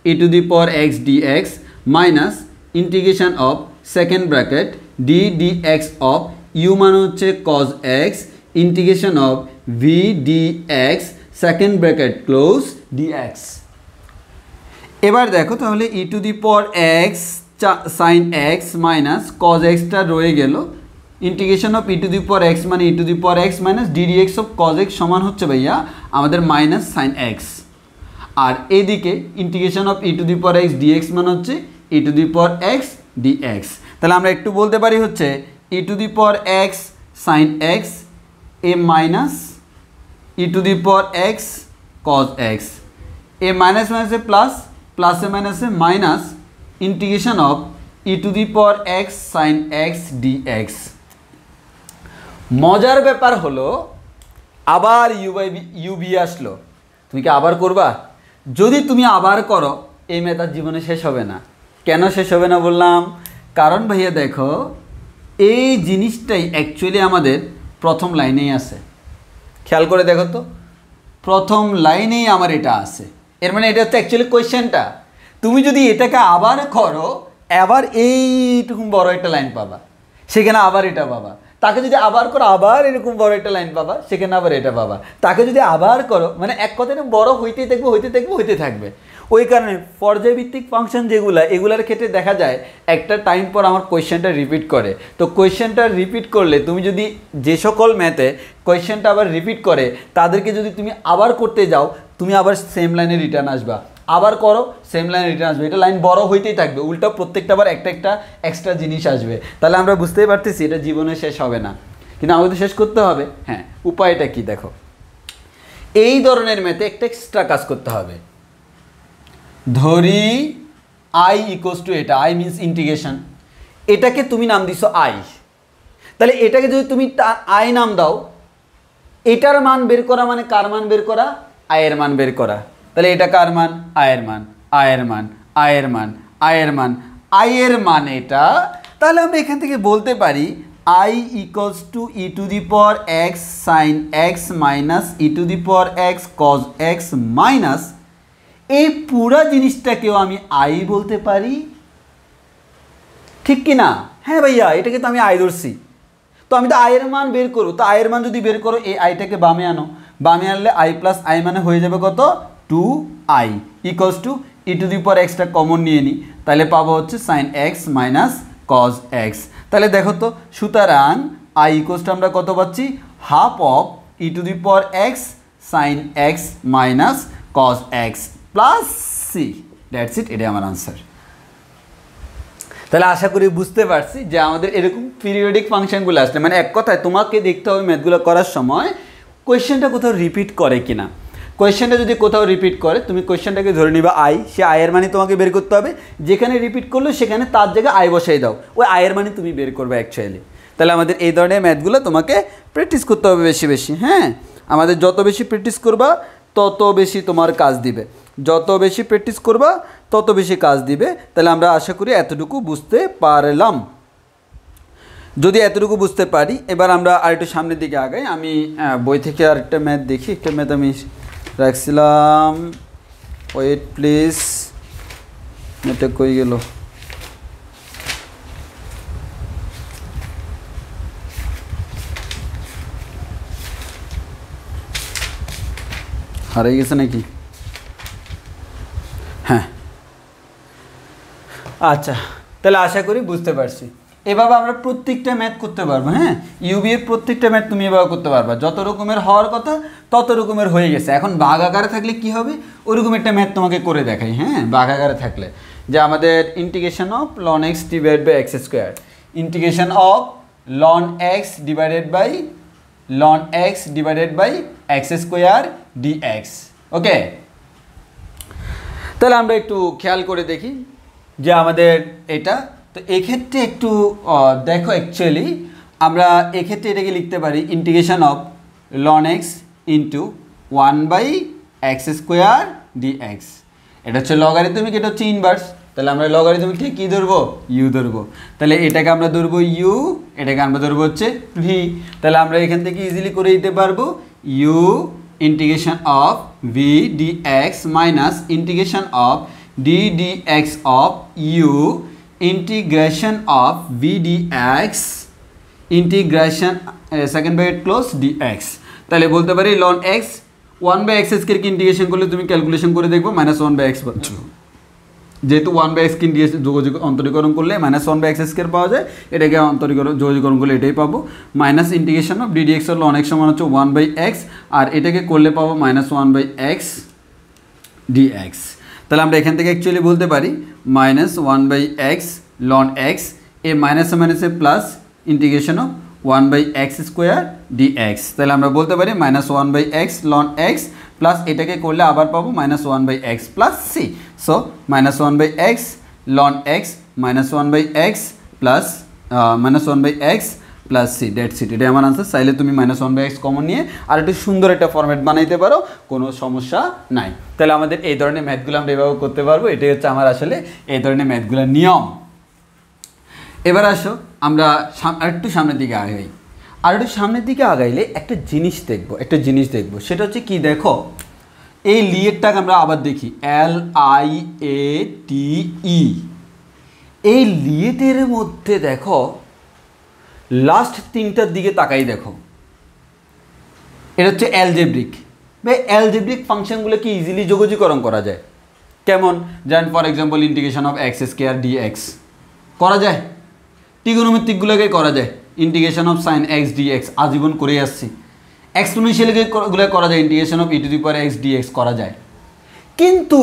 e to the power x dx minus integration of second bracket d dx of u মানে হচ্ছে cos x, integration of v dx second bracket close dx. এবার দেখো তাহলে e to the power x sine x minus cos এক্সটা রয়ে গেল, integration of e to the power x মানে e to the power x minus d dx of cos x সমান হচ্ছে ভাইয়া আমাদের মাইনাস সাইন এক্স, আর এদিকে integration of e to the power x dx মানে হচ্ছে e to the power x dx. তাহলে আমরা একটু বলতে পারি হচ্ছে e to the power x sine x এ minus e to the power x cos x, এ মাইনাস মাইনাসে প্লাস, প্লাসে মাইনাসে minus integration of e to the power x sine x dx. মজার ব্যাপার হলো আবার ইউবি আসলো, তুমি কি আবার করবা? যদি তুমি আবার করো এই ম্যাথ আর জীবনে শেষ হবে না। কেন শেষ হবে না বললাম? কারণ ভাইয়া দেখো এই জিনিসটাই অ্যাকচুয়ালি আমাদের প্রথম লাইনেই আছে, খেয়াল করে দেখো তো, প্রথম লাইনেই আমার এটা আছে, এর মানে এটা হচ্ছে অ্যাকচুয়ালি কোয়েশ্চেনটা। তুমি যদি এটাকে আবার করো, আবার এইটুকু বড় একটা লাইন পাবা, সেখানে আবার এটা পাবা, তাকে যদি আবার করো আবার এরকম বড় একটা লাইন পাবা, সেখানে আবার এটা পাবা, তাকে যদি আবার করো, মানে এক কথায় বড় হইতেই থাকবে হইতে থাকবে হইতে থাকবে। ওই কারণে পর্যায়ভিত্তিক ফাংশন যেগুলো, এগুলার ক্ষেত্রে দেখা যায় একটা টাইম পর আমার কোয়েশ্চেনটা রিপিট করে। তো কোয়েশ্চেনটা রিপিট করলে তুমি যদি যে সকল ম্যাথে কোয়েশ্চেনটা আবার রিপিট করে তাদেরকে যদি তুমি আবার করতে যাও, তুমি আবার সেম লাইনে রিটার্ন আসবা, আবার করো সেম লাইনে রিটার্ন আসবে, এটা লাইন বড় হইতেই থাকবে, উল্টা প্রত্যেকটা আবার একটা একটা এক্সট্রা জিনিস আসবে। তাহলে আমরা বুঝতেই পারতেছি এটা জীবনে শেষ হবে না, কিন্তু আমাকে তো শেষ করতে হবে। হ্যাঁ, উপায়টা কি দেখো, এই ধরনের ম্যাথে একটা এক্সট্রা কাজ করতে হবে। ধরি আই ইকুয়ালস টু এটা, আই মিনস ইন্টিগ্রেশন, এটাকে তুমি নাম দিছো আই, তাহলে এটাকে যদি তুমি আই নাম দাও, এটার মান বের করা মানে কার মান বের করা? আয়ের মান বের করা। তাহলে এটা কার মান? আয়ের মান, আয়ের মান, আয়ের মান, আয়ের মান, আয়ের মান এটা। তাহলে আমরা এখান থেকে বলতে পারি I equals to e to the power x sine x minus e to the power x cos x minus, এই পুরা জিনিসটাকেও আমি আই বলতে পারি, ঠিক কি না? হ্যাঁ ভাইয়া, এটাকে তো আমি আই ধরছি, তো আমি তো আয়ের মান বের করবো, তো আয়ের মান যদি বের করো এই আইটাকে বামে আনো, বামে আনলে আই প্লাস আই মানে হয়ে যাবে কত? 2i equals to e to the power এক্সটা কমন নিয়ে নিই, তাহলে পাবো হচ্ছে sine x minus cos x. তাহলে দেখো তো, সুতরাং আই ইকুয়ালস টু আমরা কত পাচ্ছি? Half of e to the power x sine x minus cos x plus c, that's it, এটাই আমার আনসার। তাহলে আশা করি বুঝতে পারছি যে আমাদের এরকম পিরিয়ডিক ফাংশনগুলো আসলে মানে এক কথায় তোমাকে দেখতে হবে ম্যাথগুলো করার সময় কোয়েশ্চেনটা কোথাও রিপিট করে কিনা। কোয়েশ্চেনটা যদি কোথাও রিপিট করে তুমি কোয়েশ্চেনটাকে ধরে নিবা আই, সে আয়ের মানে তোমাকে বের করতে হবে, যেখানে রিপিট করলো সেখানে তার জায়গায় আই বসাই দাও, ওই আয়ের মানে তুমি বের করবে অ্যাকচুয়ালি। তাহলে আমাদের এই ধরনের ম্যাথগুলো তোমাকে প্র্যাকটিস করতে হবে বেশি বেশি। হ্যাঁ, আমাদের যত বেশি প্র্যাকটিস করবা তত বেশি তোমার কাজ দিবে, যত বেশি প্র্যাকটিস করবা তত বেশি কাজ দিবে। তাহলে আমরা আশা করি এতটুকু বুঝতে পারলাম। যদি এতটুকু বুঝতে পারি, এবার আমরা আরেকটু সামনের দিকে আগাই। আমি বই থেকে আরেকটা ম্যাথ দেখি, একটা ম্যাথ আমি রাখছিলাম, ওয়েট প্লিজ, ম্যাথটা কই গেল? হারিয়ে গেছে নাকি? হ্যাঁ, আচ্ছা, তাহলে আশা করি বুঝতে পারছি। এভাবে আমরা প্রত্যেকটা ম্যাথ করতে পারবো। হ্যাঁ, ইউবি এর প্রত্যেকটা ম্যাথ তুমি এভাবে করতে পারবা, যত রকমের হওয়ার কথা তত রকমের হয়ে গেছে। এখন ভাগ আকারে থাকলে কি হবে, ওরকম একটা ম্যাথ তোমাকে করে দেখাই। হ্যাঁ, ভাগ আকারে থাকলে যে আমাদের integration of ln x divided by x square, integration of ln x divided by x square dx. Okay, তাহলে আমরা একটু খেয়াল করে দেখি যে আমাদের এটা, তো এক্ষেত্রে একটু দেখো, অ্যাকচুয়ালি আমরা এক্ষেত্রে এটাকে লিখতে পারি integration of ln x into 1/x² dx। এটা হচ্ছে লগারিদমিক, এটা হচ্ছে ইনভার্স। তাহলে আমরা লগারিদমিক ঠিক কী ধরবো, ইউ ধরবো। তাহলে এটাকে আমরা ধরবো ইউ, এটাকে আমরা ধরবো হচ্ছে ভি। তাহলে আমরা এখান থেকে ইজিলি করে দিতে পারবো u integration of v dx minus integration of d dx of u integration of v dx integration second bracket close dx। তাহলে বলতে পারি ln x 1/x কে ইন্টিগ্রেশন করলে তুমি ক্যালকুলেশন করে দেখবো -1/x পাচ্ছ, যেহেতু 1/x কে অন্তরীকরণ করলে -1/x² পাওয়া যায়, এটাকে যোগীকরণ করলে এটাই পাবো, মাইনাস ইন্টিগ্রেশন অফ ddx এর ln x সমান হচ্ছে 1/x, আর এটাকে করলে পাবো -1/x dx। তাহলে আমরা এখান থেকে অ্যাকচুয়ালি বলতে পারি -1/x ln x, এ মাইনাসে plus integration of 1/x² dx। তাহলে আমরা বলতে পারি -1/x ln x প্লাস এটাকে করলে আবার পাবো -1/x plus c. So -1/x ln x -1/x plus -1/x plus c, that's it. এটাই আমার আনসার। চাইলে তুমি -1/x কমন নিয়ে আর একটু সুন্দর একটা ফরম্যাট বানাইতে পারো, কোনো সমস্যা নাই। তাহলে আমাদের এই ধরনের ম্যাথগুলো আমরা এভাবে করতে পারবো। এটাই হচ্ছে আমার আসলে এই ধরনের ম্যাথগুলোর নিয়ম। এবার আসো আমরা আরেকটু সামনের দিকে আগাই। আর একটু সামনের দিকে আগাইলে একটা জিনিস দেখবো, সেটা হচ্ছে কি, দেখো এই লিয়েটটাকে আমরা আবার দেখি, LIATE। এই লিয়েটের মধ্যে দেখো লাস্ট তিনটার দিকে তাকাই, দেখো এটা হচ্ছে অ্যালজেব্রিক। ভাই অ্যালজেব্রিক ফাংশনগুলোকে ইজিলি যোগজীকরণ করা যায়। কেমন? যেমন for example integration of x² dx করা যায়, ট্রিগোনোমেট্রিকগুলোকে করা যায়, integration of sin x dx আজীবন করে আসছি, এক্সপোনেনশিয়ালগুলো করা যায়, ইন্টিগ্রেশন অফ e⁻x dx করা যায়। কিন্তু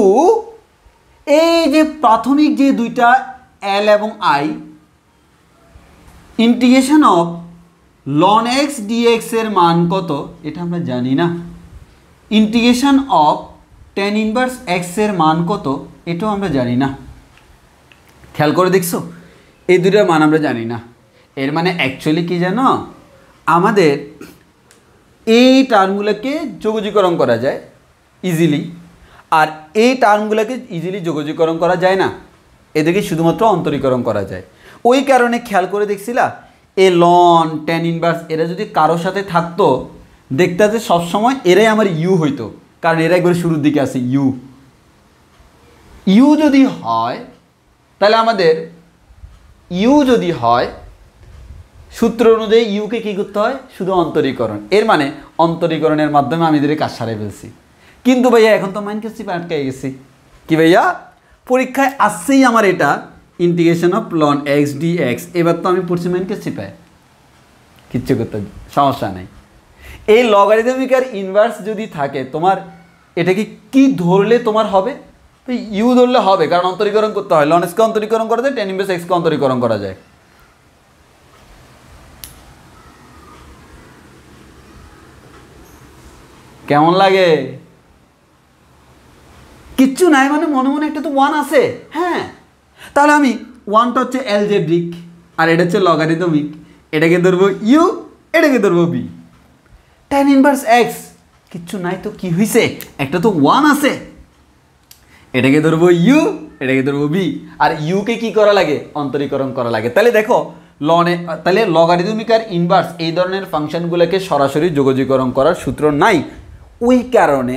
এই যে প্রাথমিক যে দুইটা L এবং I, integration of ln x dx এর মান কত এটা আমরা জানি না, integration of tan inverse x এর মান কত এটাও আমরা জানি না। খেয়াল করে দেখছো, এই দুইটার মান আমরা জানি না। এর মানে অ্যাকচুয়ালি কি জানো, আমাদের এই টার্মগুলোকে যোগজীকরণ করা যায় ইজিলি, আর এই টার্মগুলোকে ইজিলি যোগজীকরণ করা যায় না, এদেরকে শুধুমাত্র অন্তরীকরণ করা যায়। ওই কারণে খেয়াল করে দেখছিলা, এ লন tan ইনভার্স এরা যদি কারোর সাথে থাকতো, দেখতে যে সবসময় এরাই আমার ইউ হইতো, কারণ এরা একবার শুরুর দিকে আছে ইউ যদি হয়, তাহলে আমাদের ইউ যদি হয় সূত্র অনুযায়ী ইউকে কী করতে হয়, শুধু অন্তরীকরণ। এর মানে অন্তরীকরণের মাধ্যমে আমি এদের কাজ সারাই ফেলছি। কিন্তু ভাইয়া এখন তো মাইন্ড চিপে আটকে গেছি, কি ভাইয়া পরীক্ষায় আসছেই আমার এটা integration of ln x dx, এবার তো আমি পড়ছি মাইন্ড চিপায়, কিচ্ছু করতে সমস্যা নেই। এই লগারিদমিক আর ইনভার্স যদি থাকে, তোমার এটাকে কি ধরলে তোমার হবে, তো ইউ ধরলে হবে, কারণ অন্তরীকরণ করতে হয়, লন এক্সকে অন্তরীকরণ করা যায়, টেন ইনভার্স এক্সকে অন্তরীকরণ করা যায়। কেমন লাগে? কিচ্ছু নাই মানে মনে মনে একটা তো ওয়ান আছে। হ্যাঁ, তাহলে আমি ওয়ানটা হচ্ছে অ্যালজেব্রিক আর এটা হচ্ছে লগারিদমিক, এটাকে ধরবো ইউ, এটাকে ধরবো বি। টেন ইনভার্স এক্স কিচ্ছু নাই তো কি হয়েছে, একটা তো ওয়ান আছে, এটাকে ধরবো ইউ, এটাকে ধরবো বি। আর ইউকে কি করা লাগে? অন্তরীকরণ করা লাগে। তাহলে দেখো তাহলে লগারিদমিক আর ইনভার্স এই ধরনের ফাংশনগুলোকে সরাসরি যোগজীকরণ করার সূত্র নাই। ওই কারণে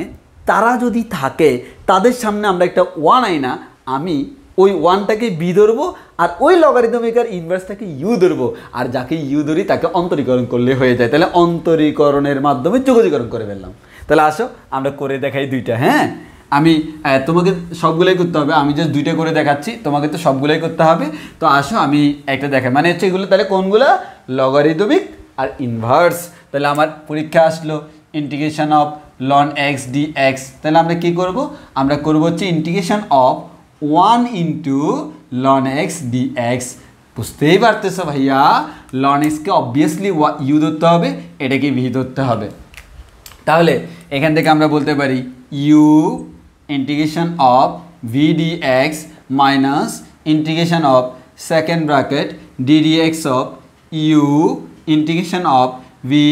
তারা যদি থাকে তাদের সামনে আমরা একটা ওয়ান আই না, আমি ওই ওয়ানটাকে বি ধরবো আর ওই লগারিদমিক আর ইনভার্সটাকে ইউ ধরবো, আর যাকে ইউ ধরি তাকে অন্তরীকরণ করলে হয়ে যায়। তাহলে অন্তরীকরণের মাধ্যমে যোগজীকরণ করে ফেললাম। তাহলে আসো আমরা করে দেখাই দুইটা। হ্যাঁ, আমি তোমাকে সবগুলোই করতে হবে, আমি জাস্ট দুইটা করে দেখাচ্ছি, তোমাকে তো সবগুলোই করতে হবে। তো আসো আমি একটা দেখাই, মানে হচ্ছে এগুলো তাহলে কোনগুলো? লগারিদমিক আর ইনভার্স। তাহলে আমার পরীক্ষা আসলো integration of ln x d x. তাহলে আমরা কী করব? আমরা করবো হচ্ছে integration of 1 into loan x d x. বুঝতেই পারতেছো ভাইয়া, লন এক্সকে অবভিয়াসলি ইউ ধরতে হবে, এটাকে ভি ধরতে হবে। তাহলে এখান থেকে আমরা বলতে পারি u integration of v d x minus integration of second bracket d d x of u integration of v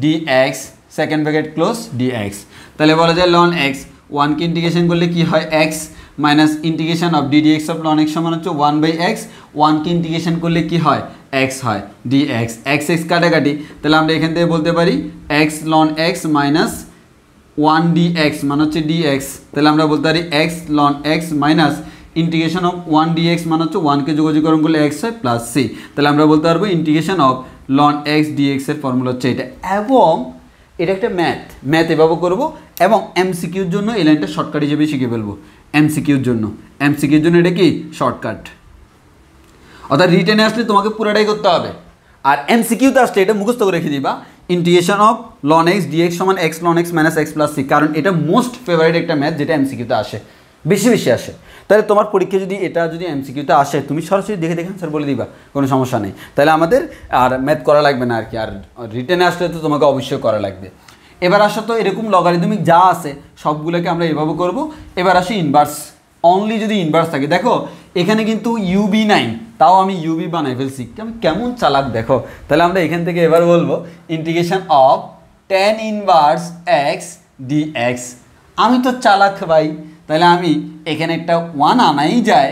d x second bracket close d x. তাহলে বলা যায় লন এক্স, ওয়ানকে ইন্টিগ্রেশন করলে কি হয়? X minus integration of D d x of ln x সমান হচ্ছে 1/x, ওয়ানকে ইন্টিগ্রেশন করলে কি হয়? এক্স হয়, ডি এক্স, এক্স এক্স কাটাকাটি। তাহলে আমরা এখান থেকে বলতে পারি x ln x minus 1 dx মানে হচ্ছে dx। তাহলে আমরা বলতে পারি x ln x minus integration of 1 dx মানে হচ্ছে 1কে যোগজীকরণ করলে এক্স হয় প্লাস সি। তাহলে আমরা বলতে পারবো integration of ln x dx এর ফর্মুলা হচ্ছে এটা। এবং এটা একটা ম্যাথ এভাবে করবো, এবং এমসিকিউর জন্য এই লাইনটা শর্টকাট হিসেবে শিখে ফেলবো। এমসিকিউর জন্য এটা কি শর্টকাট, অর্থাৎ রিটেনে আসলে তোমাকে পুরোটাই করতে হবে, আর এমসিকিউতে আসলে এটা মুখস্থ করে রেখে দিবা integration of ln x dx সমান x ln x minus x plus c, কারণ এটা মোস্ট ফেভারিট একটা ম্যাথ যেটা এমসিকিউতে আসে, বেশি আসে। তাহলে তোমার পরীক্ষা যদি এটা যদি এমসিকিউতে আসে তুমি সরাসরি দেখে আনসার বলে দিবা, কোনো সমস্যা নেই। তাহলে আমাদের আর ম্যাথ করা লাগবে না আর কি, আর রিটেনে আসলে তো তোমাকে অবশ্যই করা লাগবে। এবার আসো তো এরকম লগারিদমিক যা আছে সবগুলোকে আমরা এভাবে করব। এবার আসি ইনভার্স, অনলি যদি ইনভার্স থাকে, দেখো এখানে কিন্তু ইউবি নাই, তাও আমি ইউবি বানাই ফেলছি, আমি কেমন চালাক দেখো। তাহলে আমরা এখান থেকে এবার বলবো integration of tan inverse x dx. আমি তো চালাক ভাই, তাহলে আমি এখানে একটা 1 আনাই যায়,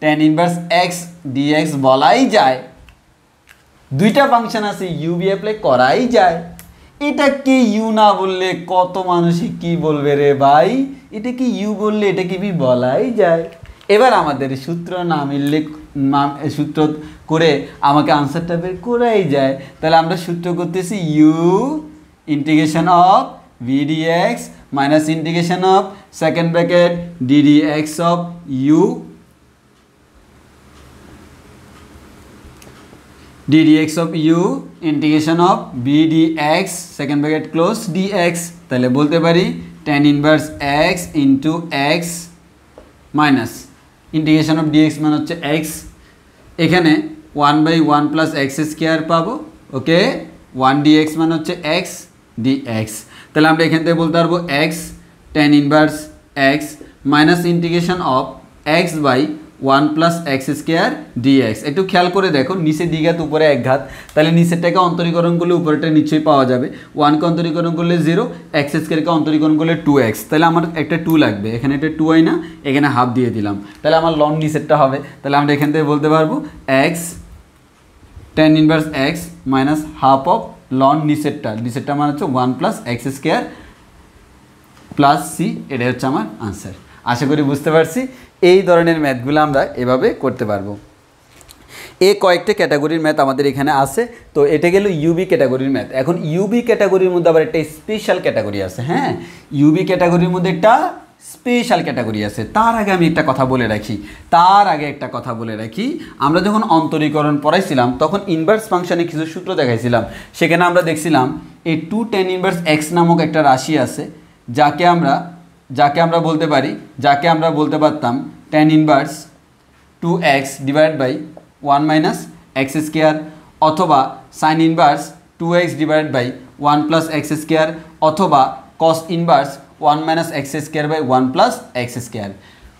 tan ইনভার্স এক্স ডিএক্স বলাই যায়, দুইটা ফাংশন আছে ইউবি অ্যাপ্লাই করাই যায়। এটাকে ইউ না বললে কত মানুষই কি বলবে রে ভাই, এটাকে ইউ বললে এটাকে বি বলাই যায়। এবার আমাদের সূত্র না মিললে সূত্র করে আমাকে আনসারটা বের করাই যায়। তাহলে আমরা সূত্র করতেছি u integration of v d x minus integration of second bracket d d x of u d dx of u integration of b dx second bracket close dx। তাহলে বলতে পারি tan inverse x into x minus integration of dx মানে হচ্ছে x, এখানে 1/1 plus x square পাবো, ওকে 1 dx মানে হচ্ছে x dx। তাহলে আমরা এখান থেকে বলতে পারবো x tan inverse x minus integration of x by 1 plus x square dx। একটু খেয়াল করে দেখো নিচের দ্বিঘাত উপরে এক ঘাত, তাহলে নিচেরটাকে অন্তরীকরণ করলে উপরেটা নিশ্চয়ই পাওয়া যাবে। 1কে অন্তরীকরণ করলে 0, x স্কয়ারকে অন্তরীকরণ করলে 2x, তাহলে আমার একটা 2 লাগবে, এখানে একটা 2 হয় না, এখানে হাফ দিয়ে দিলাম, তাহলে আমার লন নিচেরটা হবে। তাহলে আমরা এখান থেকে বলতে পারবো x tan inverse x minus half of ln নিচেরটা মানে হচ্ছে 1 plus x square plus c, এটাই হচ্ছে আমার আনসার। আশা করি বুঝতে পারছি। এই ধরনের ম্যাথগুলো আমরা এভাবে করতে পারবো। কয়েকটা ক্যাটাগরির ম্যাথ আমাদের এখানে আছে। তো এটা গেল ইউবি ক্যাটাগরির ম্যাথ। এখন ইউবি ক্যাটাগরির মধ্যে আবার একটা স্পেশাল ক্যাটাগরি আছে। হ্যাঁ, ইউবি ক্যাটাগরির মধ্যে একটা স্পেশাল ক্যাটাগরি আছে। তার আগে আমি একটা কথা বলে রাখি, আমরা যখন অন্তরীকরণ পড়াইছিলাম তখন ইনভার্স ফাংশনে কিছু সূত্র দেখাইছিলাম। সেখানে আমরা দেখছিলাম এই 2 tan ইনভার্স এক্স নামক একটা রাশি আছে, যাকে আমরা যাকে আমরা বলতে পারতাম tan inverse 2x divide by 1 minus x square, অথবা sine inverse 2x divide by 1 plus x square, অথবা cos inverse 1 minus x square by 1 plus x square.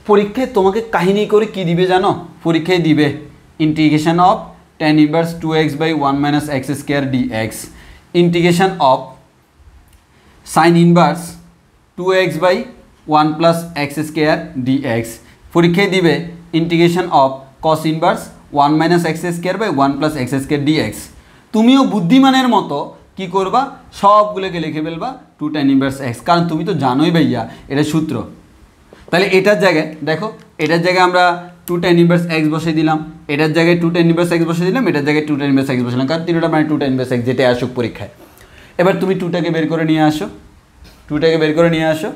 পরীক্ষায় তোমাকে কাহিনী করে কি দিবে জানো? পরীক্ষায় দিবে integration of tan inverse 2x by 1 minus x square dx, integration of sine inverse 2x by 1 plus x square dx, পরীক্ষায় দিবে integration of cos inverse 1 minus x square by 1 plus x square dx. তুমিও বুদ্ধিমানের মতো কি করবা, সবগুলোকে লিখে ফেলবা 2 tan ইনভার্স x, কারণ তুমি তো জানোই ভাইয়া এটা সূত্র। তাহলে এটার জায়গায় দেখো, এটার জায়গায় আমরা 2 tan ইনভার্স x বসিয়ে দিলাম, এটার জায়গায় 2 tan ইনভার্স x বসিয়ে দিলাম, এটার জায়গায় 2 tan ইনভার্স x বসালাম, কারণ তিনটা মানে 2 tan ইনভার্স x যেটা আসুক পরীক্ষায়। এবার তুমি 2টাকে বের করে নিয়ে আসো, 2টাকে বের করে নিয়ে আসো।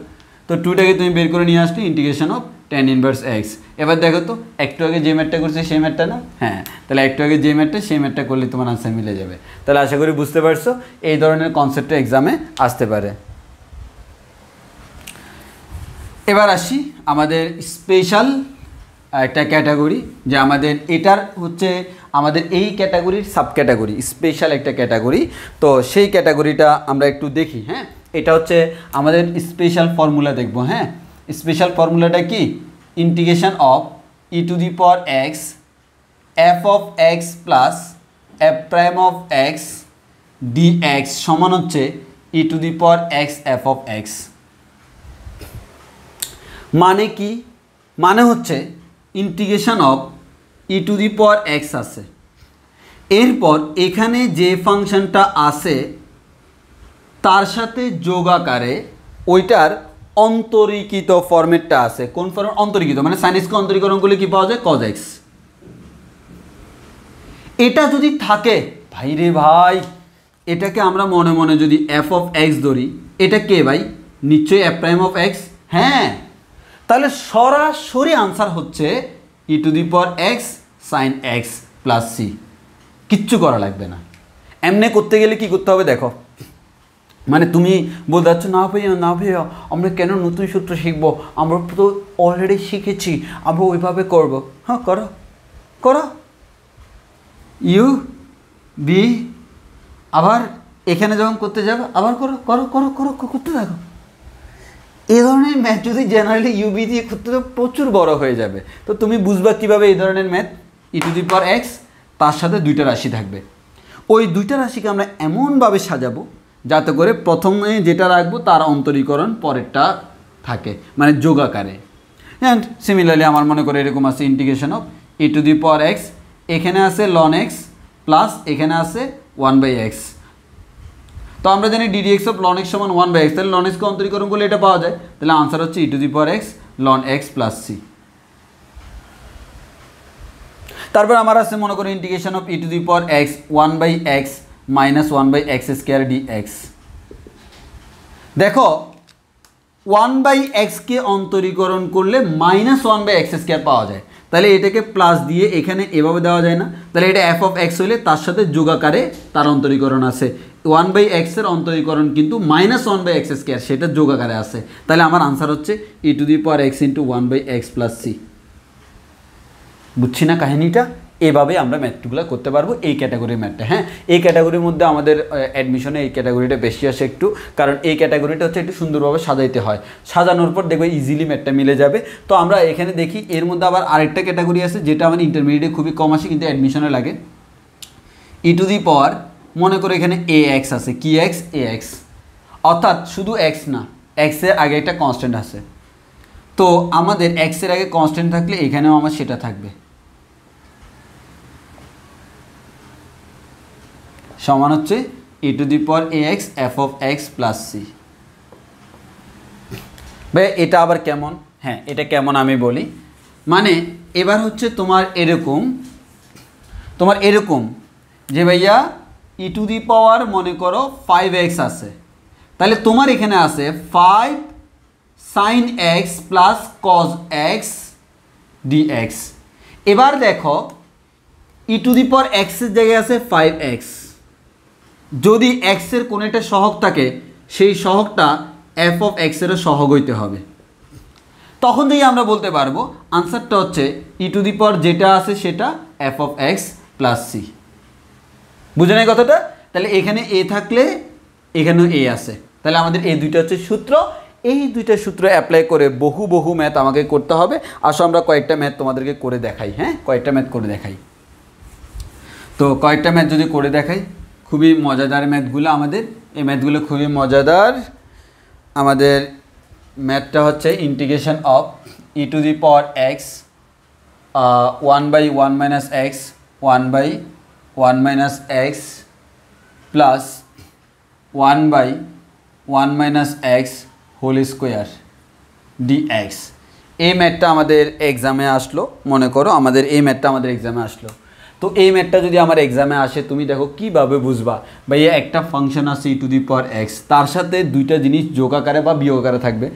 তো 2টাকে তুমি বের করে নিয়ে আসলে integration of tan inverse x। এবার দেখো তো একটু আগে যে ম্যাথটা করছে সেই ম্যাথটা না? হ্যাঁ, তাহলে একটু আগে যে ম্যাথটা সেই ম্যাথটা করলে তোমার আনসার মিলে যাবে। তাহলে আশা করি বুঝতে পারছো এই ধরনের কনসেপ্টটা এক্সামে আসতে পারে। এবার আসি আমাদের স্পেশাল একটা ক্যাটাগরি, যে আমাদের এটার হচ্ছে আমাদের এই ক্যাটাগরির সাব ক্যাটাগরি, স্পেশাল একটা ক্যাটাগরি। তো সেই ক্যাটাগরিটা আমরা একটু দেখি। হ্যাঁ, এটা হচ্ছে আমাদের স্পেশাল ফর্মুলা দেখব। হ্যাঁ, স্পেশাল ফর্মুলাটা কি? Integration of e to the power x f of x plus f prime of x dx সমান হচ্ছে e to the power x f of x. মানে কি? মানে হচ্ছে integration of e to the power x আছে, এরপর এখানে যে ফাংশনটা আছে তার সাথে যোগ আকারে ওইটার অন্তরীকৃত ফরম্যাটটা আছে। কোন ফর্ম? অন্তরীকৃত, মানে সাইনিসকে অন্তরীকরণ করলে কি পাওয়া যায়? cos x। এটা যদি থাকে ভাই রে ভাই, এটাকে আমরা মনে মনে যদি এফ অফ এক্স ধরি, এটা কে ভাই? নিশ্চয়ই এফ প্রাইম অফ এক্স। হ্যাঁ, তাহলে সরাসরি আনসার হচ্ছে e to the power x sine x plus c. কিচ্ছু করা লাগবে না। এমনি করতে গেলে কি করতে হবে দেখো, মানে তুমি বলতে চাচ্ছ না ভাইয়া আমরা কেন নতুন সূত্র শিখবো, আমরা তো অলরেডি শিখেছি, আমরা ওইভাবে করব। হ্যাঁ, করো করো, ইউ বি, আবার এখানে যখন করতে যাবে আবার করো করো করো করো করতে থাকো। এই ধরনের ম্যাথ যদি জেনারেলি ইউবি দিয়ে করতে তো প্রচুর বড় হয়ে যাবে। তো তুমি বুঝবা কীভাবে এই ধরনের math? E to the power x, তার সাথে দুইটা রাশি থাকবে। ওই দুইটা রাশিকে আমরা এমনভাবে সাজাবো যাতে করে প্রথমে যেটা রাখবো তার অন্তরীকরণ পরেরটা থাকে, মানে যোগ আকারে। অ্যান্ড সিমিলারলি আমার মনে করে এরকম আছে integration of e to the power x, এখানে আছে লন এক্স প্লাস এখানে আছে 1/x। তো আমরা জানি ডিডিএক্স অফ লন এক্স সমান 1/x, তাহলে লন এক্সকে অন্তরীকরণ করলে এটা পাওয়া যায়। তাহলে আনসার হচ্ছে e to the power x ln x plus c. তারপর আমার আছে মনে করি integration of e to the power x 1/x minus 1/x square dx. দেখো 1/xকে অন্তরীকরণ করলে মাইনাস 1/x স্কোয়ার পাওয়া যায়, তাহলে এটাকে প্লাস দিয়ে এখানে এভাবে দেওয়া যায় না? তাহলে এটা এফ অফ এক্স হলে তার সাথে যোগ আকারে তার অন্তরীকরণ আছে। 1/x এর অন্তরীকরণ কিন্তু মাইনাস 1/x স্কোয়ার, সেটা যোগ আকারে আছে। তাহলে আমার আনসার হচ্ছে e to the power x into 1/x plus c. বুঝছি না কাহিনীটা? এভাবে আমরা ম্যাথগুলো করতে পারবো, এই ক্যাটাগরির ম্যাথটা। হ্যাঁ, এই ক্যাটাগরির মধ্যে আমাদের অ্যাডমিশনে এই ক্যাটাগরিটা বেশি আসে একটু, কারণ এই ক্যাটাগরিটা হচ্ছে একটু সুন্দরভাবে সাজাইতে হয়। সাজানোর পর দেখবে ইজিলি ম্যাথটা মিলে যাবে। তো আমরা এখানে দেখি এর মধ্যে আবার আরেকটা ক্যাটাগরি আছে যেটা আমার ইন্টারমিডিয়েটে খুবই কম আসে কিন্তু অ্যাডমিশনে লাগে। ই টু দি পাওয়ার মনে করে এখানে এ এক্স আছে, কি এক্স? এ এক্স, অর্থাৎ শুধু এক্স না, এক্সের আগে একটা কনস্ট্যান্ট আছে। তো আমাদের এক্সের আগে কনস্ট্যান্ট থাকলে এখানেও আমার সেটা থাকবে, সমান হচ্ছে e to the power a x f of x plus c. ভাই এটা আবার কেমন? হ্যাঁ, এটা কেমন আমি বলি। মানে এবার হচ্ছে তোমার এরকম যে ভাইয়া ই টু দি পাওয়ার মনে করো 5x আছে, তাহলে তোমার এখানে আছে 5 sine x plus cos x dx. এবার দেখো ই টু দি পাওয়ার এক্সের জায়গায় আছে 5x, যদি এক্সের কোনো একটা সহগ থাকে সেই সহগটা এফ অফ এক্সেরও সহগ হইতে হবে। তখন থেকে আমরা বলতে পারবো আনসারটা হচ্ছে ই টু দি পাওয়ার যেটা আছে সেটা f of x plus c. বুঝে নাই কথাটা? তাহলে এখানে এ থাকলে এখানেও এ আছে, তাহলে আমাদের এই দুইটা হচ্ছে সূত্র। এই দুইটা সূত্র অ্যাপ্লাই করে বহু ম্যাথ আমাকে করতে হবে। আসো আমরা কয়েকটা ম্যাথ তোমাদেরকে করে দেখাই। হ্যাঁ, কয়েকটা ম্যাথ করে দেখাই। তো কয়েকটা ম্যাথ যদি করে দেখাই, খুবই মজাদার ম্যাথগুলো আমাদের, এই ম্যাথগুলো খুবই মজাদার। আমাদের ম্যাথটা হচ্ছে integration of e to the power x 1/1 minus x 1/1 minus x plus 1/1 minus x whole square dx. এই ম্যাথটা আমাদের এক্সামে আসলো, মনে করো আমাদের এই ম্যাথটা আমাদের এক্সামে আসলো। তো এই ম্যাথটা যদি আমার এক্সামে আসে, তুমি দেখো কীভাবে বুঝবা ভাই একটা ফাংশন আছে ই টু দি পাওয়ার এক্স, তার সাথে দুইটা জিনিস যোগ আকারে বা বিয়োগ আকারে থাকবে।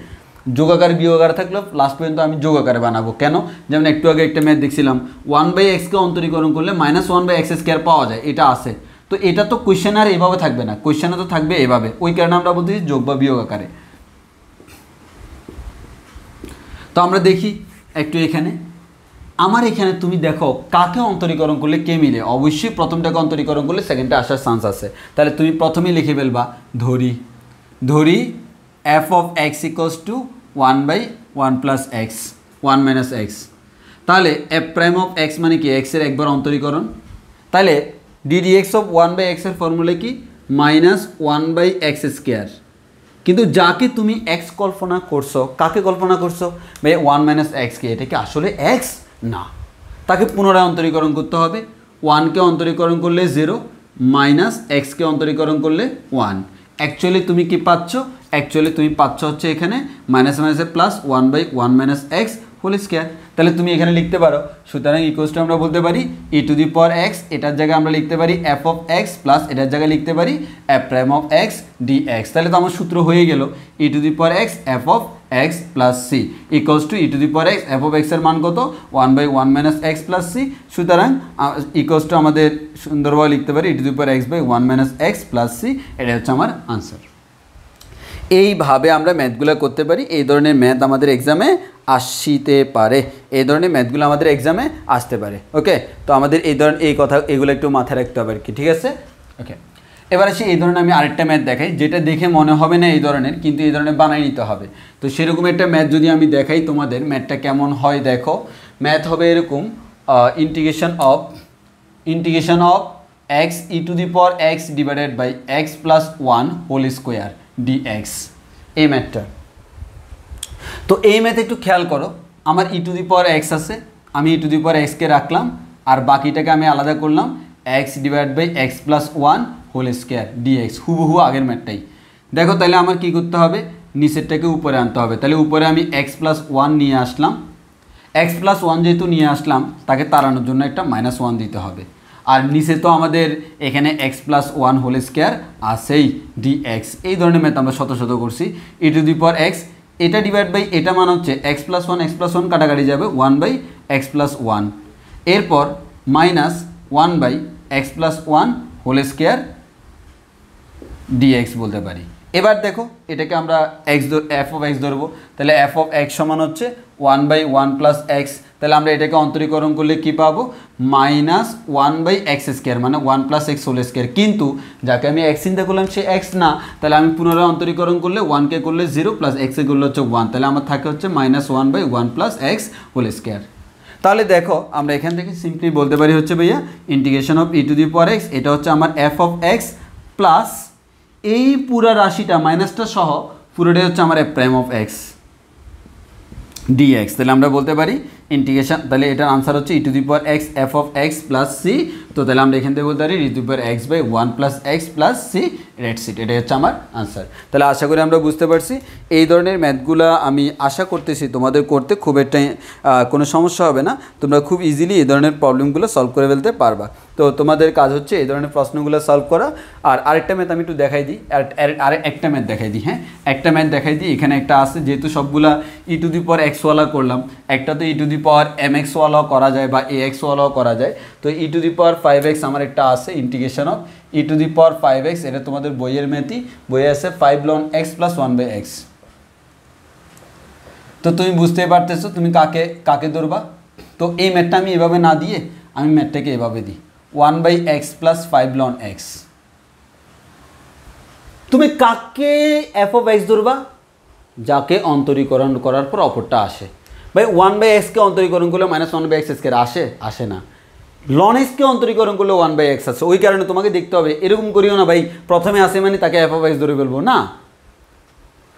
যোগ আকারে বিয়োগ আকারে থাকলে লাস্ট পর্যন্ত আমি যোগ আকারে বানাবো। কেন? যেমন একটু আগে একটা ম্যাথ দেখছিলাম 1/xকে অন্তরীকরণ করলে -1/x² পাওয়া যায়, এটা আছে। তো এটা তো কোয়েশ্চেন আর এভাবে থাকবে না, কোয়েশ্চেনে তো থাকবে এভাবে, ওই কারণে আমরা বলতেছি যোগ বা বিয়োগ আকারে। তো আমরা দেখি একটু এখানে, আমার এখানে তুমি দেখো কাকে অন্তরীকরণ করলে কে মিলে। অবশ্যই প্রথমটাকে অন্তরীকরণ করলে সেকেন্ডটা আসার চান্স আছে। তাহলে তুমি প্রথমেই লিখে ফেলবা ধরি F of x equals to 1/1 plus x 1 minus x. তাহলে এফ প্রাইম অফ এক্স মানে কি? এক্সের একবার অন্তরীকরণ। তাহলে ডিডিএক্স অফ 1/x এর ফর্মুলা কি? -1/x²। কিন্তু যাকে তুমি এক্স কল্পনা করছো, কাকে কল্পনা করছো ভাই? 1 মাইনাস এক্সকে। এটা কি আসলে এক্স? না, তাকে পুনরায় অন্তরীকরণ করতে হবে। 1কে অন্তরীকরণ করলে 0, মাইনাস এক্সকে অন্তরীকরণ করলে 1। অ্যাকচুয়ালি তুমি কি পাচ্ছ? অ্যাকচুয়ালি তুমি পাচ্ছ হচ্ছে এখানে মাইনাস মাইনাসে plus 1/1 minus x whole square. তাহলে তুমি এখানে লিখতে পারো, সুতরাং ইকুয়ালস টু আমরা বলতে পারি e to the power x, এটার জায়গায় আমরা লিখতে পারি এফ অফ এক্স প্লাস এটার জায়গায় লিখতে পারি f prime of x dx. তাহলে তো আমার সূত্র হয়ে গেল e to the power x f of x plus c equals to e to the power x f of এক্সের মান কত? 1/1 মাইনাস এক্স প্লাস সি। সুতরাং ইকুয়ালস টু আমাদের সুন্দরভাবে লিখতে পারি e to the power x/1 minus x plus c. এটা হচ্ছে আমার আনসার। এইভাবে আমরা ম্যাথগুলো করতে পারি। এই ধরনের ম্যাথ আমাদের এক্সামে আসতে পারে, এই ধরনের ম্যাথগুলো আমাদের এক্সামে আসতে পারে। ওকে, তো আমাদের এই কথা এগুলো একটু মাথায় রাখতে হবে আর কি, ঠিক আছে? ওকে, এবার আসি এই ধরনের আমি আরেকটা ম্যাথ দেখাই, যেটা দেখে মনে হবে না এই ধরনের, কিন্তু এই ধরনের বানাই নিতে হবে। তো সেরকম একটা ম্যাথ যদি আমি দেখাই তোমাদের, ম্যাথটা কেমন হয় দেখো। ম্যাথ হবে এরকম integration of x e to the power x divided by x plus 1 whole square dx. এই ম্যাথটা, তো এই ম্যাথে একটু খেয়াল করো, আমার ই টু দি পাওয়ার এক্স আছে, আমি ই টু দি পাওয়ার এক্সকে রাখলাম, আর বাকিটাকে আমি আলাদা করলাম x divide by x plus 1 whole square dx. হুবহু আগের ম্যাথটাই। দেখো তাহলে আমার কি করতে হবে? নিচেরটাকে উপরে আনতে হবে। তাহলে উপরে আমি এক্স প্লাস 1 নিয়ে আসলাম, এক্স প্লাস 1 যেহেতু নিয়ে আসলাম, তাকে তাড়ানোর জন্য একটা -1 দিতে হবে। আর নিচে তো আমাদের এখানে এক্স প্লাস 1 হোল স্কোয়ার আছেই ডিএক্স। এই ধরনের ম্যাথ আমরা শত করছি। ই টু দি পাওয়ার এক্স, এটা ডিভাইড বাই এটা মান হচ্ছে এক্স প্লাস 1 কাটাকাটি যাবে 1/x প্লাস 1, এরপর -1/x plus 1 whole square dx বলতে পারি। এবার দেখো এটাকে আমরা এফ অফ এক্স ধরবো, তাহলে এফ অফ এক্স সমান হচ্ছে 1/1 প্লাস এক্স। তাহলে আমরা এটাকে অন্তরীকরণ করলে কি পাবো? -1/x², মানে 1 প্লাস এক্স হোল স্কোয়ার। কিন্তু যাকে আমি এক্স চিন্তা করলাম সে এক্স না, তাহলে আমি পুনরায় অন্তরীকরণ করলে 1কে করলে 0 প্লাস এক্সে করলে হচ্ছে 1, তাহলে আমার থাকে হচ্ছে -1/1 প্লাস এক্স হোল স্কোয়ার। তাহলে দেখো আমরা এখান থেকে সিম্পলি বলতে পারি হচ্ছে ভাইয়া integration of e to the power x, এটা হচ্ছে আমার এফ অফ এক্স প্লাস এই পুরা রাশিটা মাইনাসটা সহ পুরোটাই হচ্ছে আমার f prime of x dx. তাহলে আমরা বলতে পারি ইন্টিগ্রেশন, তাহলে এটার আনসার হচ্ছে e to the power x f of x plus c. তো তাহলে আমরা এখান থেকে বলতে পারি e to the power x/1 plus x plus c রেটস ইট। এটাই হচ্ছে আমার আনসার। তাহলে আশা করি আমরা বুঝতে পারছি। এই ধরনের ম্যাথগুলো আমি আশা করতেছি তোমাদের করতে খুব একটা কোনো সমস্যা হবে না, তোমরা খুব ইজিলি এই ধরনের প্রবলেমগুলো সলভ করে ফেলতে পারবা। তো তোমাদের কাজ হচ্ছে এই ধরনের প্রশ্নগুলো সলভ করা। আর আরেকটা ম্যাথ আমি একটু দেখাই দিই, একটা ম্যাথ দেখাই দিই। হ্যাঁ, একটা ম্যাথ দেখাই দিই। এখানে একটা আছে, যেহেতু সবগুলা ই টু দি পাওয়ার এক্সওয়ালা করলাম, একটা তো ই টু দি পাওয়ার mx-ওয়ালাও করা যায় বা ax-ওয়ালাও করা যায়। তো ই টু দি পাওয়ার 5x আমার একটা আছে integration of e to the power 5x, এটা তোমাদের বইয়ের ম্যাথই, বইয়ে আছে 5 ln x প্লাস 1/x। তো তুমি বুঝতেই পারতেছো তুমি কাকে কাকে ধরবা। তো এই ম্যাথটা আমি এভাবে না দিয়ে আমি ম্যাথটাকে এভাবে দিই 1/x + 5 ln x। তুমি কাকে f(x) ধরবা? যাকে অন্তরীকরণ করার পর অপরটা আসে। ভাই 1/x কে অন্তরীকরণ করলে -1/x² আসে না। ln x কে অন্তরীকরণ করলে 1/x আসে। ওই কারণে তোমাকে দেখতে হবে, এরকম করিও না ভাই প্রথমে আসে মানে তাকে f(x) ধরে ফেলবো না।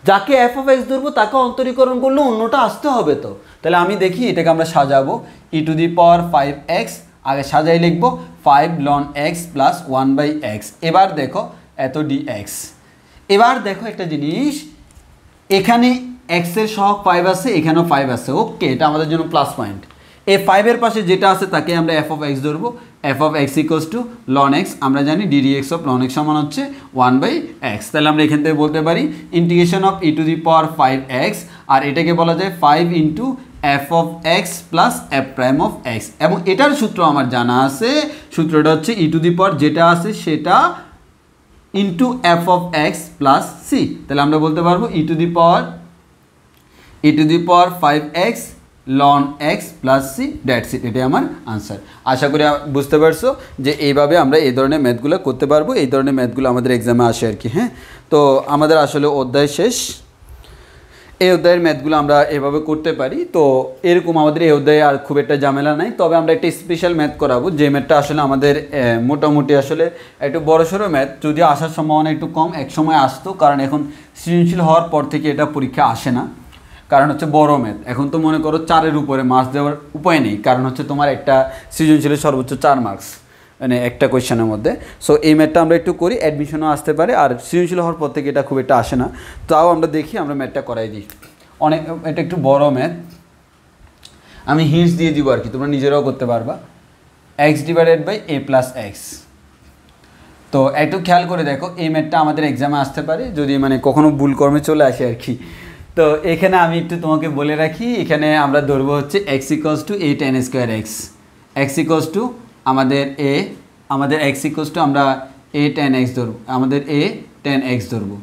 যাকে f(x) ধরবো তাকে অন্তরীকরণ করলে অন্যটা আসতে হবে। তো তাহলে আমি দেখি এটাকে আমরা সাজাবো e⁵ আগে সাজাই লিখবো 5 ln x + 1/x। এবার দেখো এত dx। এবার দেখো একটা জিনিস, এখানে x এর সহগ 5 আছে, এখানেও 5 আছে, ওকে, এটা আমাদের জন্য প্লাস পয়েন্ট। এই 5 এর পাশে যেটা আছে তাকে আমরা f(x) ধরবো। f(x) = ln x, আমরা জানি ddx of ln x সমান হচ্ছে 1/x। তাহলে আমরা এখান থেকে বলতে পারি ইন্টিগ্রেশন অফ e⁵5x, আর এটাকে বলা যায় 5 × f(x + f'(x)। এবং এটার সূত্র আমার জানা আছে, সূত্রটা হচ্ছে যেটা আছে সেটা ইন্টু f(x + c। তাহলে আমরা বলতে পারবো e⁵5x ln x + c, that's it. এটাই আমার আনসার। আশা করি বুঝতে পারছো যে এইভাবে আমরা এই ধরনের ম্যাথগুলো করতে পারবো। এই ধরনের ম্যাথগুলো আমাদের এক্সামে আসে আর কি। হ্যাঁ, তো আমাদের আসলে অধ্যায় শেষ। এই অধ্যায়ের ম্যাথগুলো আমরা এভাবে করতে পারি। তো এরকম আমাদের এই অধ্যায়ে আর খুব একটা ঝামেলা নাই, তবে আমরা একটা স্পেশাল ম্যাথ করাবো, যে ম্যাথটা আসলে আমাদের মোটামুটি আসলে একটু বড়সড় ম্যাথ, যদিও আসার সম্ভাবনা একটু কম, এক সময় আসতো, কারণ এখন সৃজনশীল হওয়ার পর থেকে এটা পরীক্ষা আসে না, কারণ হচ্ছে বড় ম্যাথ। এখন তো মনে করো 4-এর উপরে মার্কস দেওয়ার উপায় নেই, কারণ হচ্ছে তোমার একটা সৃজনশীলের সর্বোচ্চ 4 মার্কস মানে একটা কোয়েশ্চেনের মধ্যে। সো এই ম্যাথটা আমরা একটু করি, অ্যাডমিশনও আসতে পারে, আর সৃজনশীল হওয়ার পর থেকে এটা খুব একটা আসে না। তাও আমরা দেখি, আমরা ম্যাথটা করাই দিই। এটা একটু বড় ম্যাথ, আমি হিন্টস দিয়ে দিব আর কি, তোমরা নিজেরাও করতে পারবা। x/a + x। তো একটু খেয়াল করে দেখো, এই ম্যাথটা আমাদের এক্সামে আসতে পারে, যদি মানে কখনো ভুল কর্মে চলে আসে আর কি। তো এখানে আমি একটু তোমাকে বলে রাখি, এখানে আমরা ধরবো হচ্ছে x = a tan² x। x = আমাদের x = আমরা a tan x ধরবো, আমাদের a tan x ধরবো।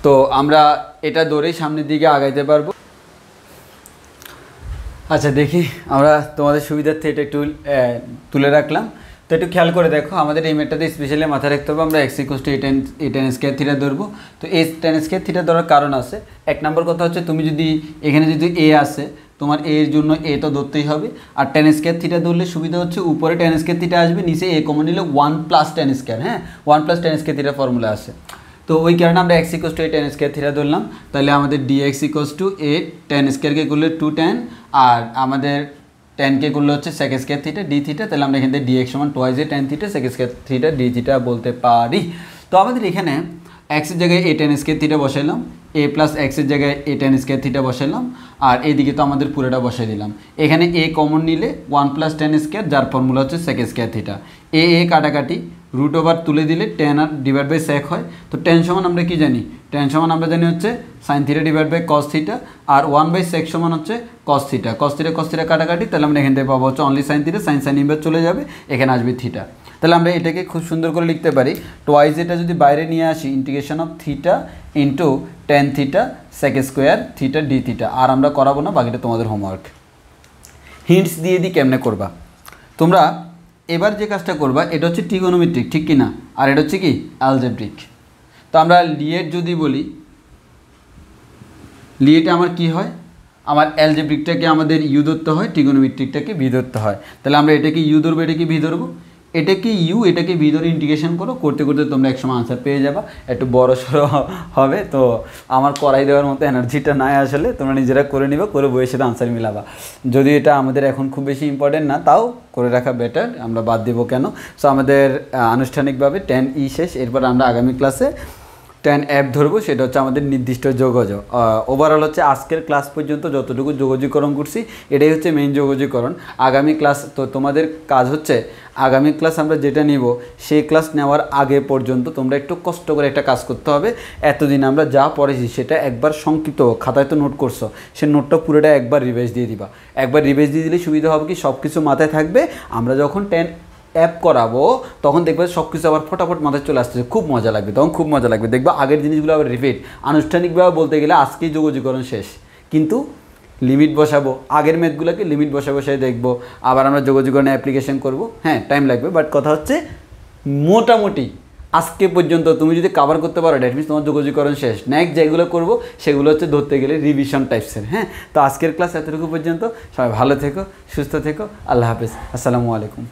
তো আমরা এটা ধরেই সামনের দিকে আগাইতে পারবো। আচ্ছা দেখি, আমরা তোমাদের সুবিধার্থে এটা একটু তুলে রাখলাম। তো একটু খেয়াল করে দেখো, আমাদের এই ম্যাথটাতে স্পেশালি মাথায় রাখতে হবে, আমরা x = a tan² ধরবো। তো a tan² ধরার কারণ আছে। এক নম্বর কথা হচ্ছে, তুমি যদি এখানে যদি a আসে, তোমার a এর জন্য a তো ধরতেই হবে। আর tan² ধরলে সুবিধা হচ্ছে উপরে tan² আসবে, নিচে a কমন নিলে 1 + tan²। হ্যাঁ, 1 + tan² ফর্মুলা আছে। তো ওই কারণে আমরা x = a tan² ধরলাম। তাহলে আমাদের dx = a tan² করলে 2 tan, আর আমাদের tan কে করলে হচ্ছে sec² d²। তাহলে আমরা এখান থেকে dx = 2 tan θ sec² d² বলতে পারি। তো আমাদের এখানে x এর জায়গায় a tan² বসাইলাম, a + x এর জায়গায় a tan² বসাইলাম, আর এদিকে তো আমাদের পুরোটা বসাই দিলাম। এখানে a কমন নিলে 1 + tan², যার ফর্মুলা হচ্ছে sec²। a কাটাকাটি, √ওভার তুলে দিলে tan আর /sec হয়। তো tan সমান আমরা কি জানি? tan সমান আমরা জানি হচ্ছে sin θ / cos θ, আর 1/sec সমান হচ্ছে cos θ। cos θ কাটাকাটি, তাহলে আমরা এখান থেকে পাবো হচ্ছে অনলি sin θ, sin ইনভার্স চলে যাবে, এখানে আসবে θ। তাহলে আমরা এটাকে খুব সুন্দর করে লিখতে পারি, টুয়াইস এটা যদি বাইরে নিয়ে আসি, integration of θ * tan θ sec² θ d²। আর আমরা করাবো না, বাকিটা তোমাদের হোমওয়ার্ক। হিন্টস দিয়ে দিই কেমনে করবা তোমরা। এবার যে কাজটা করবা, এটা হচ্ছে ট্রিগোনোমেট্রিক, ঠিক কি না? আর এটা হচ্ছে কি অ্যালজেব্রিক। তো আমরা লিয়েট যদি বলি, লিয়েটে আমার কি হয়, আমার অ্যালজেব্রিকটাকে আমাদের ইউ ধরতে হয়, ট্রিগোনোমেট্রিকটাকে ভি ধরতে হয়। তাহলে আমরা এটাকে ইউ ধরবো, এটাকে ভি ধরবো, এটাকে ইউ এটাকে ভি ধরে ইন্টিগ্রেশন করো, করতে করতে তোমরা একসময় আনসার পেয়ে যাবা। একটু বড় সড়ো হবে, তো আমার করাই দেওয়ার মতো এনার্জিটা নাই আসলে, তোমরা নিজেরা করে নিবা, করে বইয়ের সাথে আনসার মিলাবা। যদি এটা আমাদের এখন খুব বেশি ইম্পর্টেন্ট না, তাও করে রাখা বেটার, আমরা বাদ দেবো কেন। সো আমাদের আনুষ্ঠানিকভাবে tan E শেষ। এরপর আমরা আগামী ক্লাসে tan F ধরবো, সেটা হচ্ছে আমাদের নির্দিষ্ট যোগাযোগ। ওভারঅল হচ্ছে আজকের ক্লাস পর্যন্ত যতটুকু যোগাযোগকরণ করছি, এটাই হচ্ছে মেইন যোগাযোগকরণ। আগামী ক্লাস তো তোমাদের কাজ হচ্ছে, আগামী ক্লাস আমরা যেটা নিব, সেই ক্লাস নেওয়ার আগে পর্যন্ত তোমরা একটু কষ্ট করে একটা কাজ করতে হবে। এতদিন আমরা যা পড়েছি সেটা একবার সংক্ষিপ্ত, খাতায় তো নোট করছো, সে নোটটা পুরোটা একবার রিভাইজ দিয়ে দিবা। একবার রিভাইজ দিয়ে দিলে সুবিধা হবে কি, সব কিছু মাথায় থাকবে। আমরা যখন tan অ্যাপ করাবো তখন দেখবে সব কিছু আবার ফটাফট মাথায় চলে আসতেছে, খুব মজা লাগবে, তখন খুব মজা লাগবে। দেখবা আগের জিনিসগুলো আবার রিপিট। আনুষ্ঠানিকভাবে বলতে গেলে আজকেই যোগাযোগকরণ শেষ, কিন্তু লিমিট বসাবো, আগের ম্যাথগুলোকে লিমিট বসায় দেখবো, আবার আমরা যোগাযোগকরণে অ্যাপ্লিকেশন করব। হ্যাঁ, টাইম লাগবে, বাট কথা হচ্ছে মোটামুটি আজকে পর্যন্ত তুমি যদি কভার করতে পারো দ্যাট মিনস তোমার যোগাযোগকরণ শেষ। নেক্সট যেগুলো করবো সেগুলো হচ্ছে ধরতে গেলে রিভিশন টাইপসের। হ্যাঁ, তো আজকের ক্লাস এতটুকু পর্যন্ত। সবাই ভালো থেকো, সুস্থ থেকো, আল্লাহ হাফেজ, আসসালামু আলাইকুম।